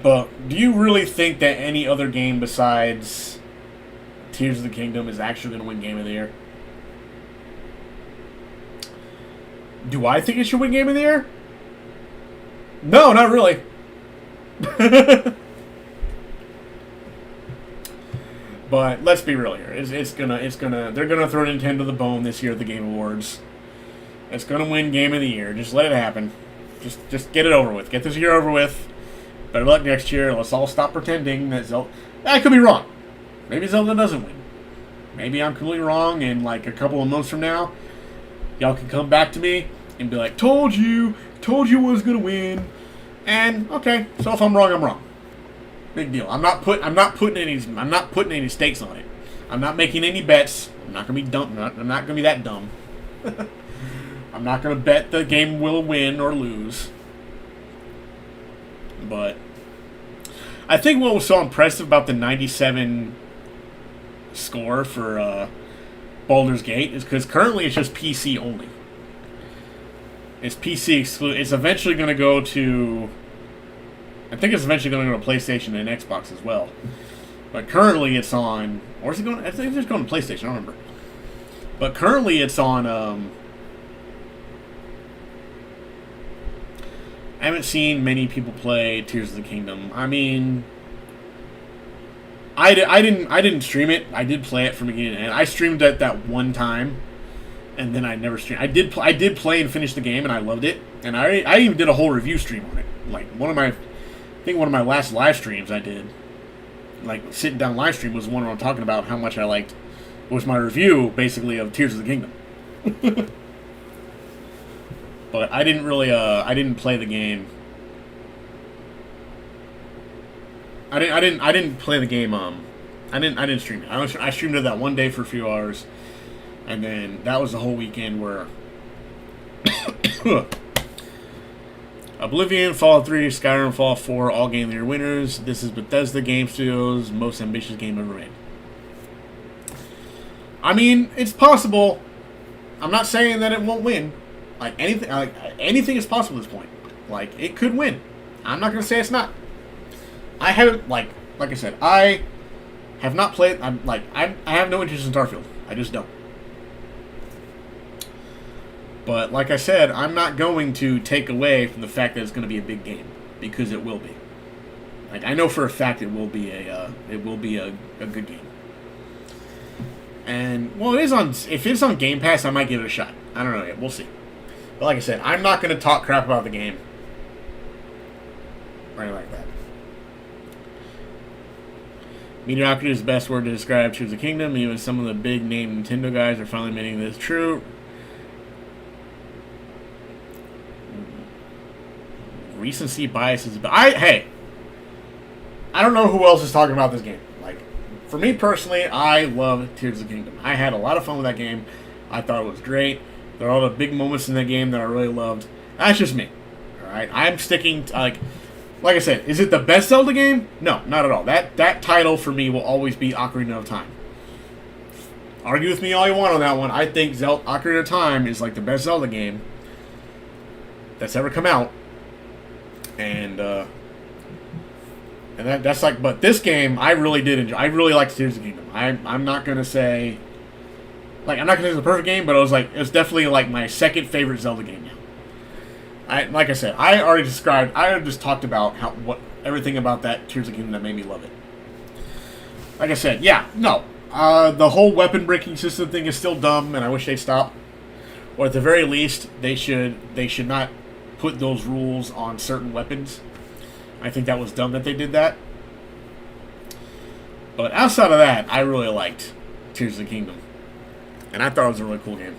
But do you really think that any other game besides Tears of the Kingdom is actually going to win Game of the Year? Do I think it should win Game of the Year? No, not really. But let's be real here. They're gonna throw Nintendo to the bone this year at the Game Awards. It's gonna win Game of the Year. Just let it happen. Just get it over with. Get this year over with. Better luck next year. Let's all stop pretending that Zelda... I could be wrong. Maybe Zelda doesn't win. Maybe I'm completely wrong, and like a couple of months from now, y'all can come back to me and be like, told you it was gonna win. And okay, so if I'm wrong, I'm wrong. Big deal. I'm not putting any stakes on it. I'm not making any bets. I'm not gonna be dumb. I'm not gonna be that dumb. I'm not gonna bet the game will win or lose. But I think what was so impressive about the 97 score for Baldur's Gate is because currently it's just PC only. It's PC exclusive. It's eventually going to go to... I think it's eventually going to go to PlayStation and Xbox as well. But currently it's on... Or is it going... I think it's going to PlayStation. I don't remember. But currently it's on... I haven't seen many people play Tears of the Kingdom. I mean... I didn't stream it. I did play it from beginning to end. I streamed it that one time, and then I never streamed. I did play and finish the game, and I loved it. And I even did a whole review stream on it. Like one of my last live streams I did, like sitting down live stream, was the one where I'm talking about how much I liked. It was my review basically of Tears of the Kingdom. But I didn't really I didn't play the game. I didn't play the game. I didn't stream it. I streamed it that one day for a few hours, and then that was the whole weekend where Oblivion, Fallout 3, Skyrim, Fallout 4, all Game of the Year winners. This is Bethesda Game Studios' most ambitious game ever made. I mean, it's possible. I'm not saying that it won't win. Anything is possible at this point. Like, it could win. I'm not gonna say it's not. I haven't, like I said, I have not played. I have no interest in Starfield. I just don't. But like I said, I'm not going to take away from the fact that it's going to be a big game, because it will be. Like, I know for a fact it will be a good game. And well, if it's on Game Pass, I might give it a shot. I don't know yet. We'll see. But like I said, I'm not going to talk crap about the game or anything like that. Mediocrity is the best word to describe Tears of the Kingdom. Even some of the big name Nintendo guys are finally admitting this is true. Recency bias is... I don't know who else is talking about this game. Like, for me personally, I love Tears of the Kingdom. I had a lot of fun with that game. I thought it was great. There are all the big moments in that game that I really loved. That's just me. Alright? I'm sticking to, like I said, is it the best Zelda game? No, not at all. That title for me will always be Ocarina of Time. Argue with me all you want on that one. I think Ocarina of Time is like the best Zelda game that's ever come out. And that's like, but this game I really did enjoy. I really liked Tears of the Kingdom. I'm not gonna say, like, I'm not gonna say it's the perfect game, but it was definitely like my second favorite Zelda game now. Like I said, I already just talked about everything about that Tears of the Kingdom that made me love it. Like I said, yeah, no, The whole weapon breaking system thing is still dumb, and I wish they'd stop. Or at the very least, they should not put those rules on certain weapons. I think that was dumb that they did that. But outside of that, I really liked Tears of the Kingdom. And I thought it was a really cool game.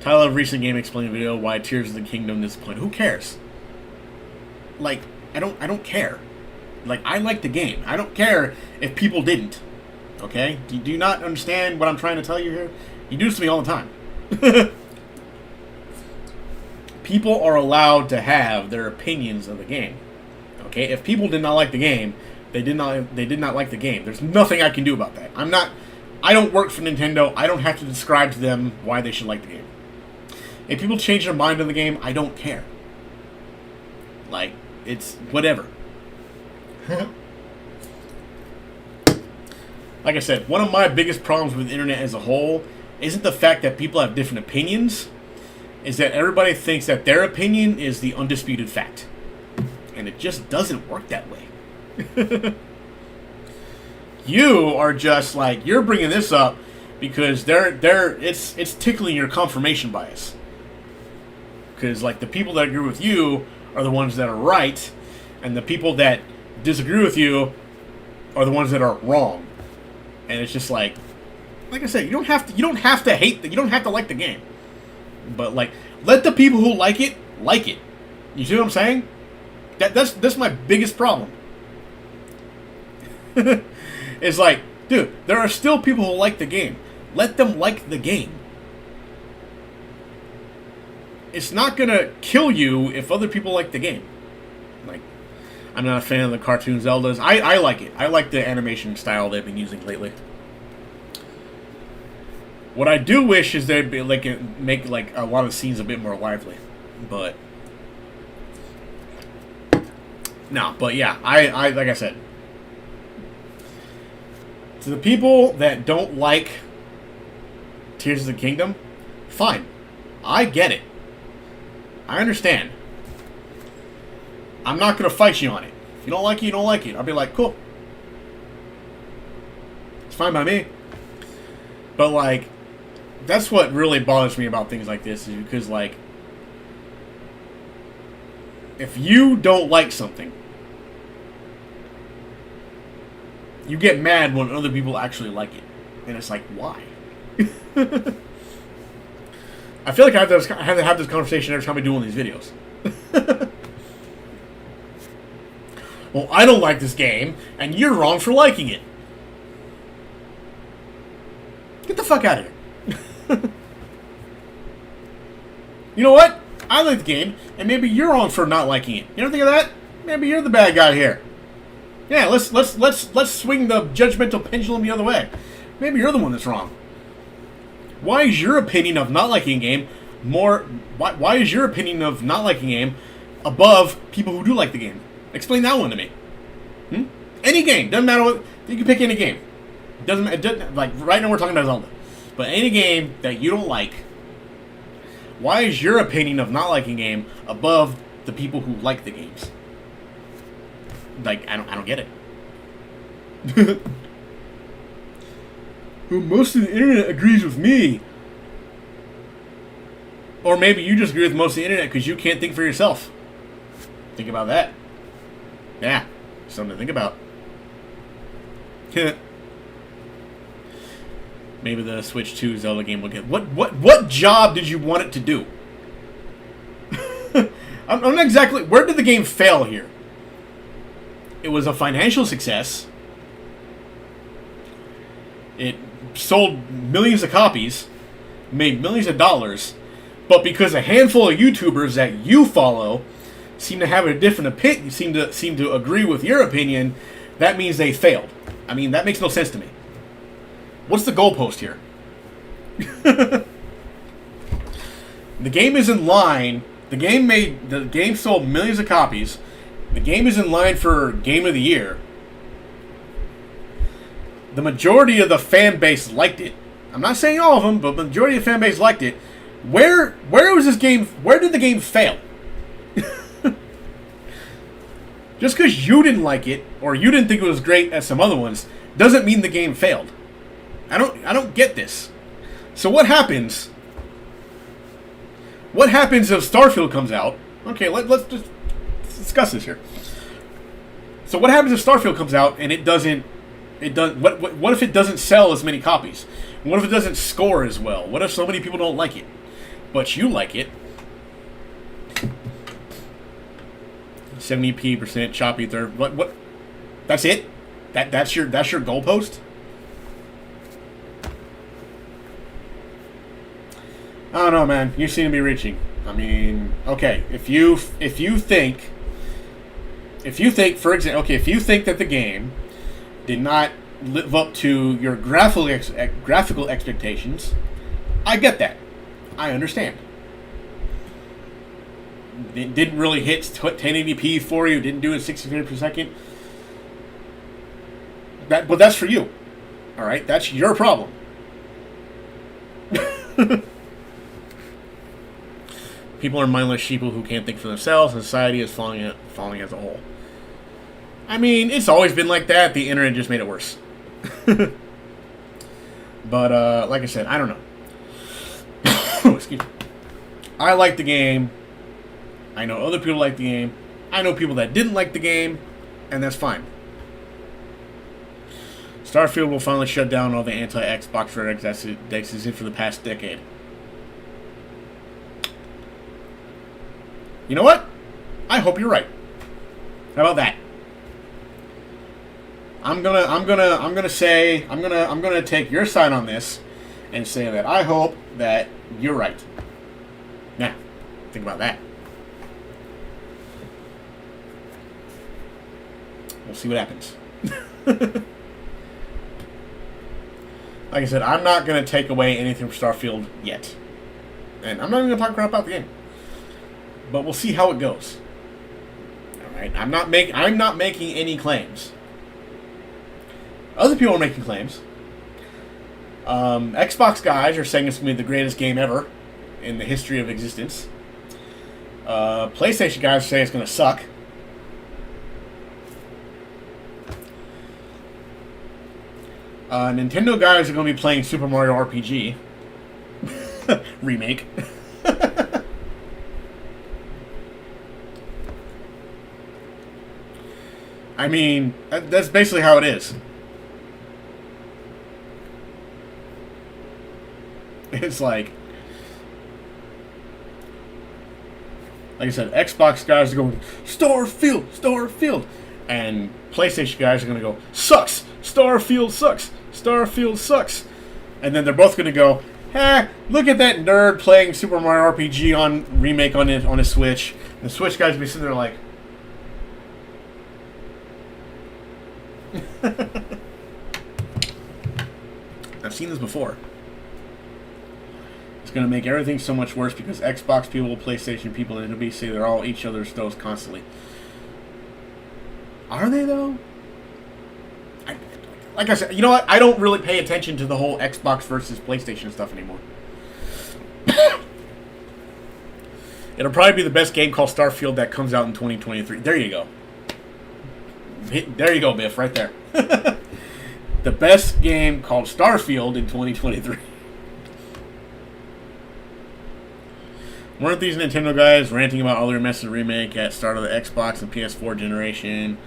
Title of recent game explaining video why Tears of the Kingdom disappointed. Who cares? Like, I don't care. Like, I like the game. I don't care if people didn't. Okay? Do you not understand what I'm trying to tell you here? You do this to me all the time. People are allowed to have their opinions of the game. Okay? If people did not like the game, they did not like the game. There's nothing I can do about that. I don't work for Nintendo. I don't have to describe to them why they should like the game. If people change their mind on the game, I don't care. Like, it's whatever. Like I said, one of my biggest problems with the internet as a whole isn't the fact that people have different opinions, is that everybody thinks that their opinion is the undisputed fact. And it just doesn't work that way. You are just like, you're bringing this up because it's tickling your confirmation bias. Because, like, the people that agree with you are the ones that are right, and the people that disagree with you are the ones that are wrong. And it's just like I said, you don't have to hate you don't have to like the game. But, like, let the people who like it. You see what I'm saying? That's my biggest problem. It's like, dude, there are still people who like the game. Let them like the game. It's not gonna kill you if other people like the game. Like, I'm not a fan of the cartoon Zeldas. I like it. I like the animation style they've been using lately. What I do wish is they'd be like make like a lot of scenes a bit more lively, but no. But yeah, I like I said, to the people that don't like Tears of the Kingdom, fine, I get it. I understand. I'm not going to fight you on it. If you don't like it, you don't like it. I'll be like, cool. It's fine by me. But, like, that's what really bothers me about things like this, is because, like, if you don't like something, you get mad when other people actually like it. And it's like, why? I feel like I have to have this conversation every time I do one of these videos. Well, I don't like this game, and you're wrong for liking it. Get the fuck out of here. You know what? I like the game, and maybe you're wrong for not liking it. You don't think of that? Maybe you're the bad guy here. Yeah, let's swing the judgmental pendulum the other way. Maybe you're the one that's wrong. Why is your opinion of not liking a game more? Why is your opinion of not liking a game above people who do like the game? Explain that one to me. Any game, doesn't matter what. You can pick any game. It doesn't like right now we're talking about Zelda, but any game that you don't like. Why is your opinion of not liking a game above the people who like the games? Like, I don't get it. Well, most of the internet agrees with me. Or maybe you just agree with most of the internet because you can't think for yourself. Think about that. Yeah, something to think about. Maybe the Switch 2 Zelda game will get... What job did you want it to do? I'm not exactly... Where did the game fail here? It was a financial success. It sold millions of copies, made millions of dollars, but because a handful of YouTubers that you follow seem to have a different opinion, seem to agree with your opinion, that means they failed. I mean, that makes no sense to me. What's the goalpost here? The game is in line. The game sold millions of copies. The game is in line for Game of the Year. The majority of the fan base liked it. I'm not saying all of them, but the majority of the fan base liked it. Where was this game? Where did the game fail? Just because you didn't like it or you didn't think it was great as some other ones doesn't mean the game failed. I don't get this. So what happens? What happens if Starfield comes out? Okay, let's just discuss this here. So what happens if Starfield comes out and it doesn't? What if it doesn't sell as many copies? What if it doesn't score as well? What if so many people don't like it, but you like it? 70% choppy third. What? That's it? That's your goalpost? I don't know, man. You seem to be reaching. I mean, okay. If you think, for example, okay, if you think that the game did not live up to your graphical expectations, I get that. I understand. It didn't really hit 1080p for you. Didn't do it 60 frames per second. But that's for you. All right, that's your problem. People are mindless sheeple who can't think for themselves, and society is falling as a whole. I mean, it's always been like that. The internet just made it worse. But like I said, I don't know. Excuse me. I like the game. I know other people like the game. I know people that didn't like the game, and that's fine. Starfield will finally shut down all the anti-Xbox rhetoric that's existed for the past decade. You know what? I hope you're right. How about that? I'm gonna take your side on this and say that I hope that you're right. Now, think about that. We'll see what happens. Like I said, I'm not going to take away anything from Starfield yet. And I'm not even going to talk crap about the game. But we'll see how it goes. Alright? I'm not making any claims. Other people are making claims. Xbox guys are saying it's going to be the greatest game ever in the history of existence. PlayStation guys say it's going to suck. Nintendo guys are going to be playing Super Mario RPG remake. I mean, that's basically how it is. It's like I said, Xbox guys are going, Starfield, and PlayStation guys are going to go, sucks, Starfield sucks. Starfield sucks. And then they're both going to go, look at that nerd playing Super Mario RPG on remake on his Switch. And the Switch guys will be sitting there like, I've seen this before. It's going to make everything so much worse because Xbox people, PlayStation people, and NBC, they're all each other's toes constantly. Are they, though? Like I said, you know what? I don't really pay attention to the whole Xbox versus PlayStation stuff anymore. It'll probably be the best game called Starfield that comes out in 2023. There you go. There you go, Biff, right there. The best game called Starfield in 2023. Weren't these Nintendo guys ranting about all their mess and remake at start of the Xbox and PS4 generation?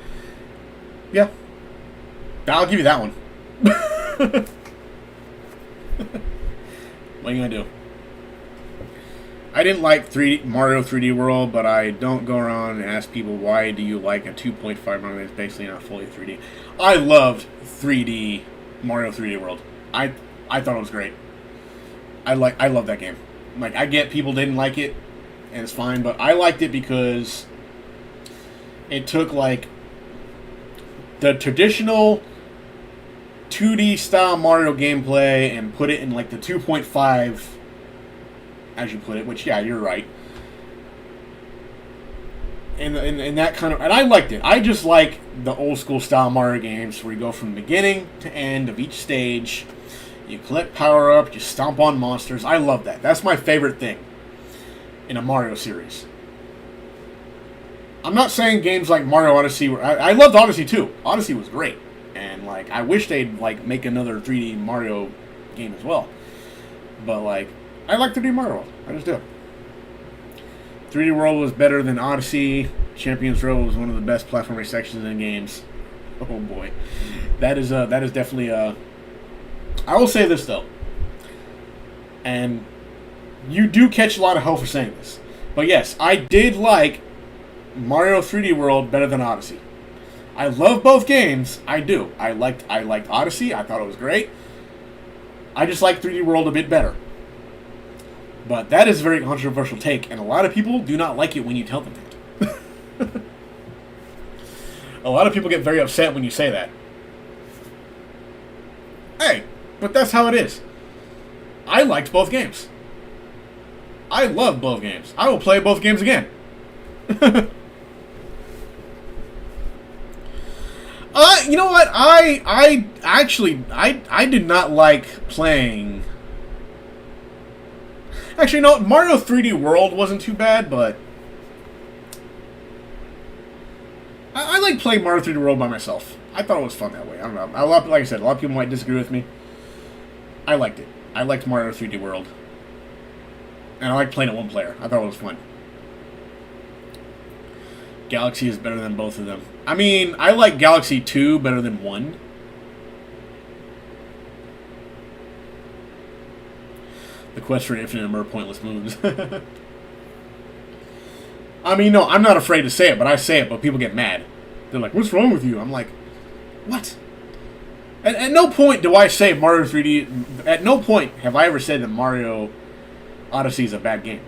Yeah. I'll give you that one. What are you going to do? I didn't like Mario 3D World, but I don't go around and ask people, why do you like a 2.5 Mario that's basically not fully 3D? I loved Mario 3D World. I thought it was great. I love that game. Like, I get people didn't like it, and it's fine, but I liked it because it took, like, the traditional 2D style Mario gameplay and put it in, like, the 2.5, as you put it, which, yeah, you're right. And that kind of, and I liked it. I just like the old school style Mario games where you go from beginning to end of each stage. You collect power up, you stomp on monsters. I love that. That's my favorite thing in a Mario series. I'm not saying games like Mario Odyssey were... I loved Odyssey too. Odyssey was great. And, like, I wish they'd, like, make another 3D Mario game as well. But, like, I like 3D Mario World. I just do. 3D World was better than Odyssey. Champions Row was one of the best platforming sections in games. Oh, boy. That is definitely... I will say this, though. And you do catch a lot of hell for saying this. But, yes, I did like Mario 3D World better than Odyssey. I love both games. I do. I liked Odyssey. I thought it was great. I just like 3D World a bit better. But that is a very controversial take, and a lot of people do not like it when you tell them that. A lot of people get very upset when you say that. Hey, but that's how it is. I liked both games. I love both games. I will play both games again. You know what? I actually did not like playing. Actually, no, Mario 3D World wasn't too bad, but I like playing Mario 3D World by myself. I thought it was fun that way. I don't know. Like I said, a lot of people might disagree with me. I liked it. I liked Mario 3D World, and I liked playing it one player. I thought it was fun. Galaxy is better than both of them. I mean, I like Galaxy 2 better than 1. The quest for infinite and more pointless moves. I mean, no, I'm not afraid to say it, but I say it, but people get mad. They're like, what's wrong with you? I'm like, what? At no point do I say Mario 3D... At no point have I ever said that Mario Odyssey is a bad game.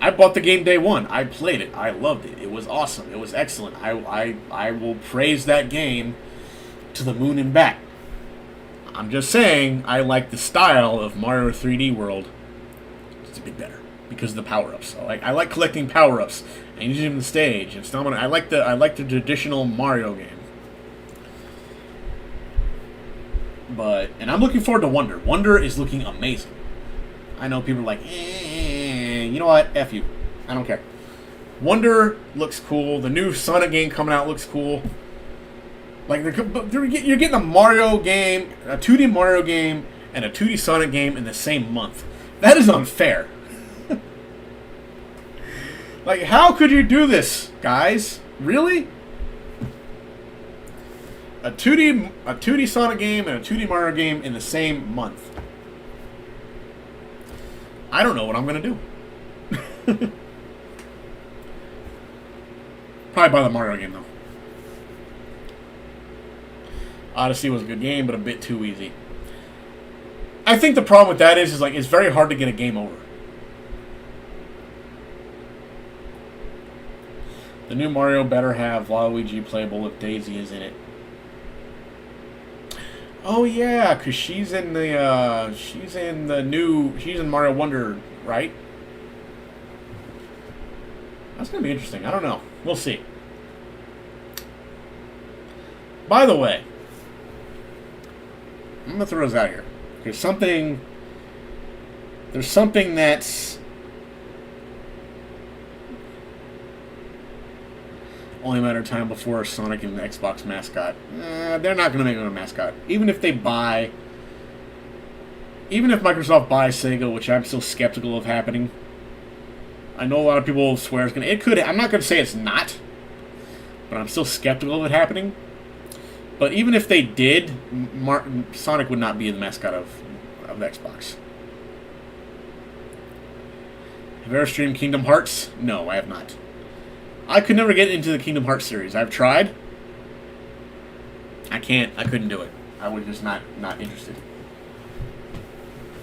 I bought the game day one. I played it. I loved it. It was awesome. It was excellent. I will praise that game to the moon and back. I'm just saying I like the style of Mario 3D World. It's a bit better because of the power-ups. I like collecting power-ups and using them on the stage and stuff. I like the traditional Mario game. And I'm looking forward to Wonder. Wonder is looking amazing. I know people are like, you know what? F you. I don't care. Wonder looks cool. The new Sonic game coming out looks cool. Like you're getting a Mario game, a 2D Mario game, and a 2D Sonic game in the same month. That is unfair. Like, how could you do this, guys? Really? A 2D Sonic game and a 2D Mario game in the same month. I don't know what I'm gonna do. Probably buy the Mario game though. Odyssey was a good game, but a bit too easy. I think the problem with that is like it's very hard to get a game over. The new Mario better have Waluigi playable if Daisy is in it. Oh yeah, because she's in Mario Wonder, right? That's gonna be interesting. I don't know. We'll see. By the way, I'm gonna throw this out here. There's something that's only a matter of time before Sonic and the Xbox mascot. They're not gonna make it a mascot. Even if Microsoft buys Sega, which I'm still skeptical of happening. I know a lot of people swear it's gonna. It could. I'm not gonna say it's not, but I'm still skeptical of it happening. But even if they did, Sonic would not be the mascot of Xbox. Have you ever streamed Kingdom Hearts? No, I have not. I could never get into the Kingdom Hearts series. I've tried. I can't. I couldn't do it. I was just not interested.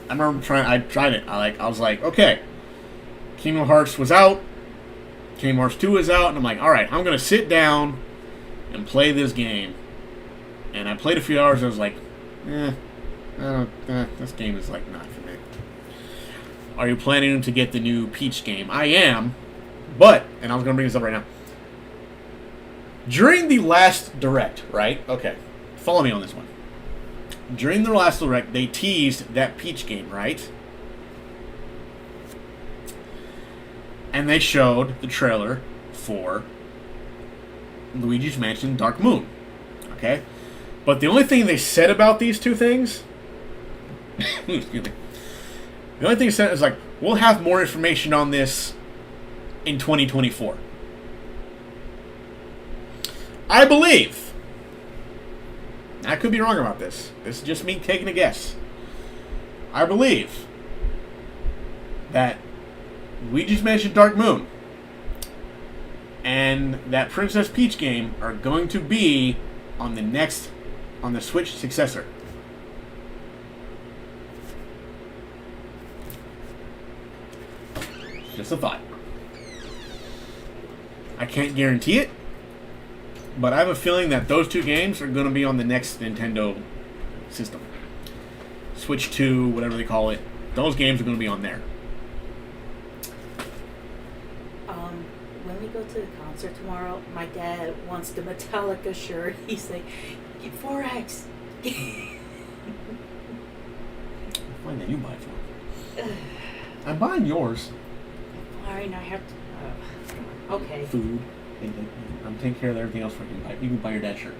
I remember trying. I tried it. I was like, okay. Kingdom Hearts was out. Kingdom Hearts 2 is out, and I'm like, all right, I'm gonna sit down and play this game. And I played a few hours. And I was like, this game is like not for me. Are you planning to get the new Peach game? I am, but and I was gonna bring this up right now. During the last Direct, right? Okay, follow me on this one. During the last Direct, they teased that Peach game, right? And they showed the trailer for Luigi's Mansion Dark Moon. Okay? But the only thing they said about these two things... excuse me. The only thing they said is like, we'll have more information on this in 2024. I believe. I could be wrong about this. This is just me taking a guess. I believe that Luigi's Mansion Dark Moon and that Princess Peach game are going to be on the Switch successor. Just a thought. I can't guarantee it, but I have a feeling that those two games are going to be on the next Nintendo system. Switch 2, whatever they call it. Those games are going to be on there. When we go to the concert tomorrow, my dad wants the Metallica shirt. He's like, get 4X. Fine, then you buy it for me. I'm buying yours. Fine, I have to. Okay. Food. I'm taking care of everything else for you. You can buy your dad's shirt.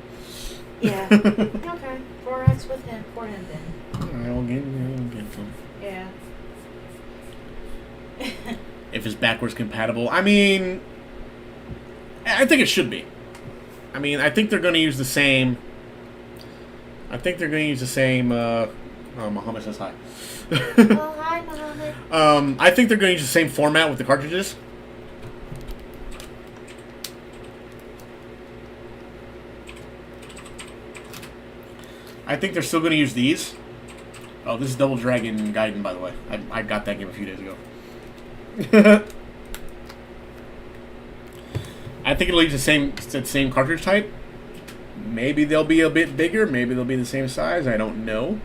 Yeah. Okay. 4X with him. For him then. I'll get some. Yeah. If it's backwards compatible. I mean, I think it should be. I mean, I think they're going to use the same... Muhammad says hi. Oh, hi, Muhammad. I think they're going to use the same format with the cartridges. I think they're still going to use these. Oh, this is Double Dragon Gaiden, by the way. I got that game a few days ago. I think it'll use the same cartridge type. Maybe they'll be a bit bigger. Maybe they'll be the same size. I don't know.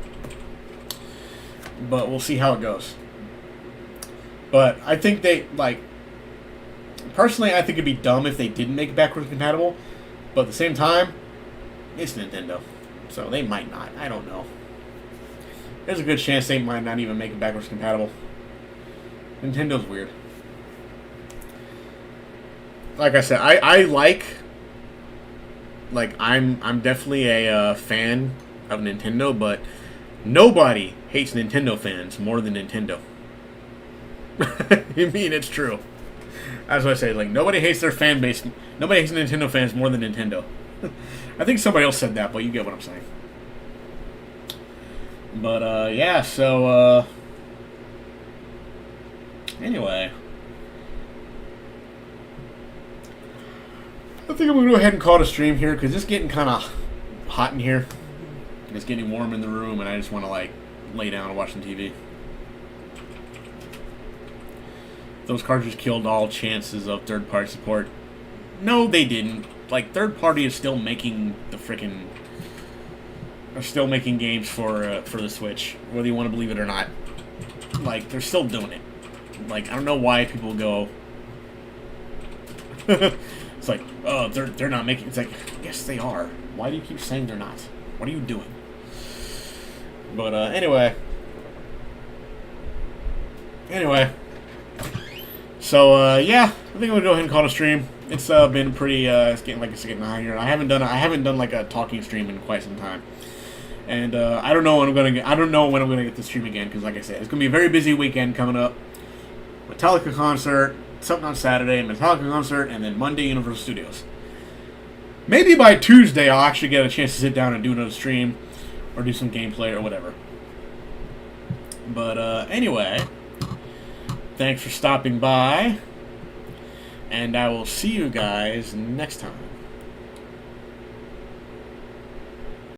But we'll see how it goes. But I think personally, I think it'd be dumb if they didn't make it backwards compatible. But at the same time, it's Nintendo. So they might not. I don't know. There's a good chance they might not even make it backwards compatible. Nintendo's weird. Like I said, I'm definitely a fan of Nintendo, but nobody hates Nintendo fans more than Nintendo. I mean, it's true. That's what I say. Like, nobody hates their fan base. Nobody hates Nintendo fans more than Nintendo. I think somebody else said that, but you get what I'm saying. But, yeah, so, anyway. I think I'm going to go ahead and call it a stream here, because it's getting kind of hot in here. It's getting warm in the room, and I just want to, like, lay down and watch some TV. Those cartridges killed all chances of third-party support. No, they didn't. Like, third-party is still making the frickin'... They're still making games for the Switch, whether you want to believe it or not. Like, they're still doing it. Like, I don't know why people go... It's like, oh, they're not making... It's like, yes, they are. Why do you keep saying they're not? What are you doing? But, anyway. So, yeah, I think I'm gonna go ahead and call it a stream. It's been pretty, it's getting hot here. I haven't done like a talking stream in quite some time. And, I don't know when I'm gonna get the stream again, because like I said, it's gonna be a very busy weekend coming up. Metallica concert, something on Saturday, Metallica concert, and then Monday, Universal Studios. Maybe by Tuesday, I'll actually get a chance to sit down and do another stream, or do some gameplay, or whatever. But, anyway, thanks for stopping by, and I will see you guys next time.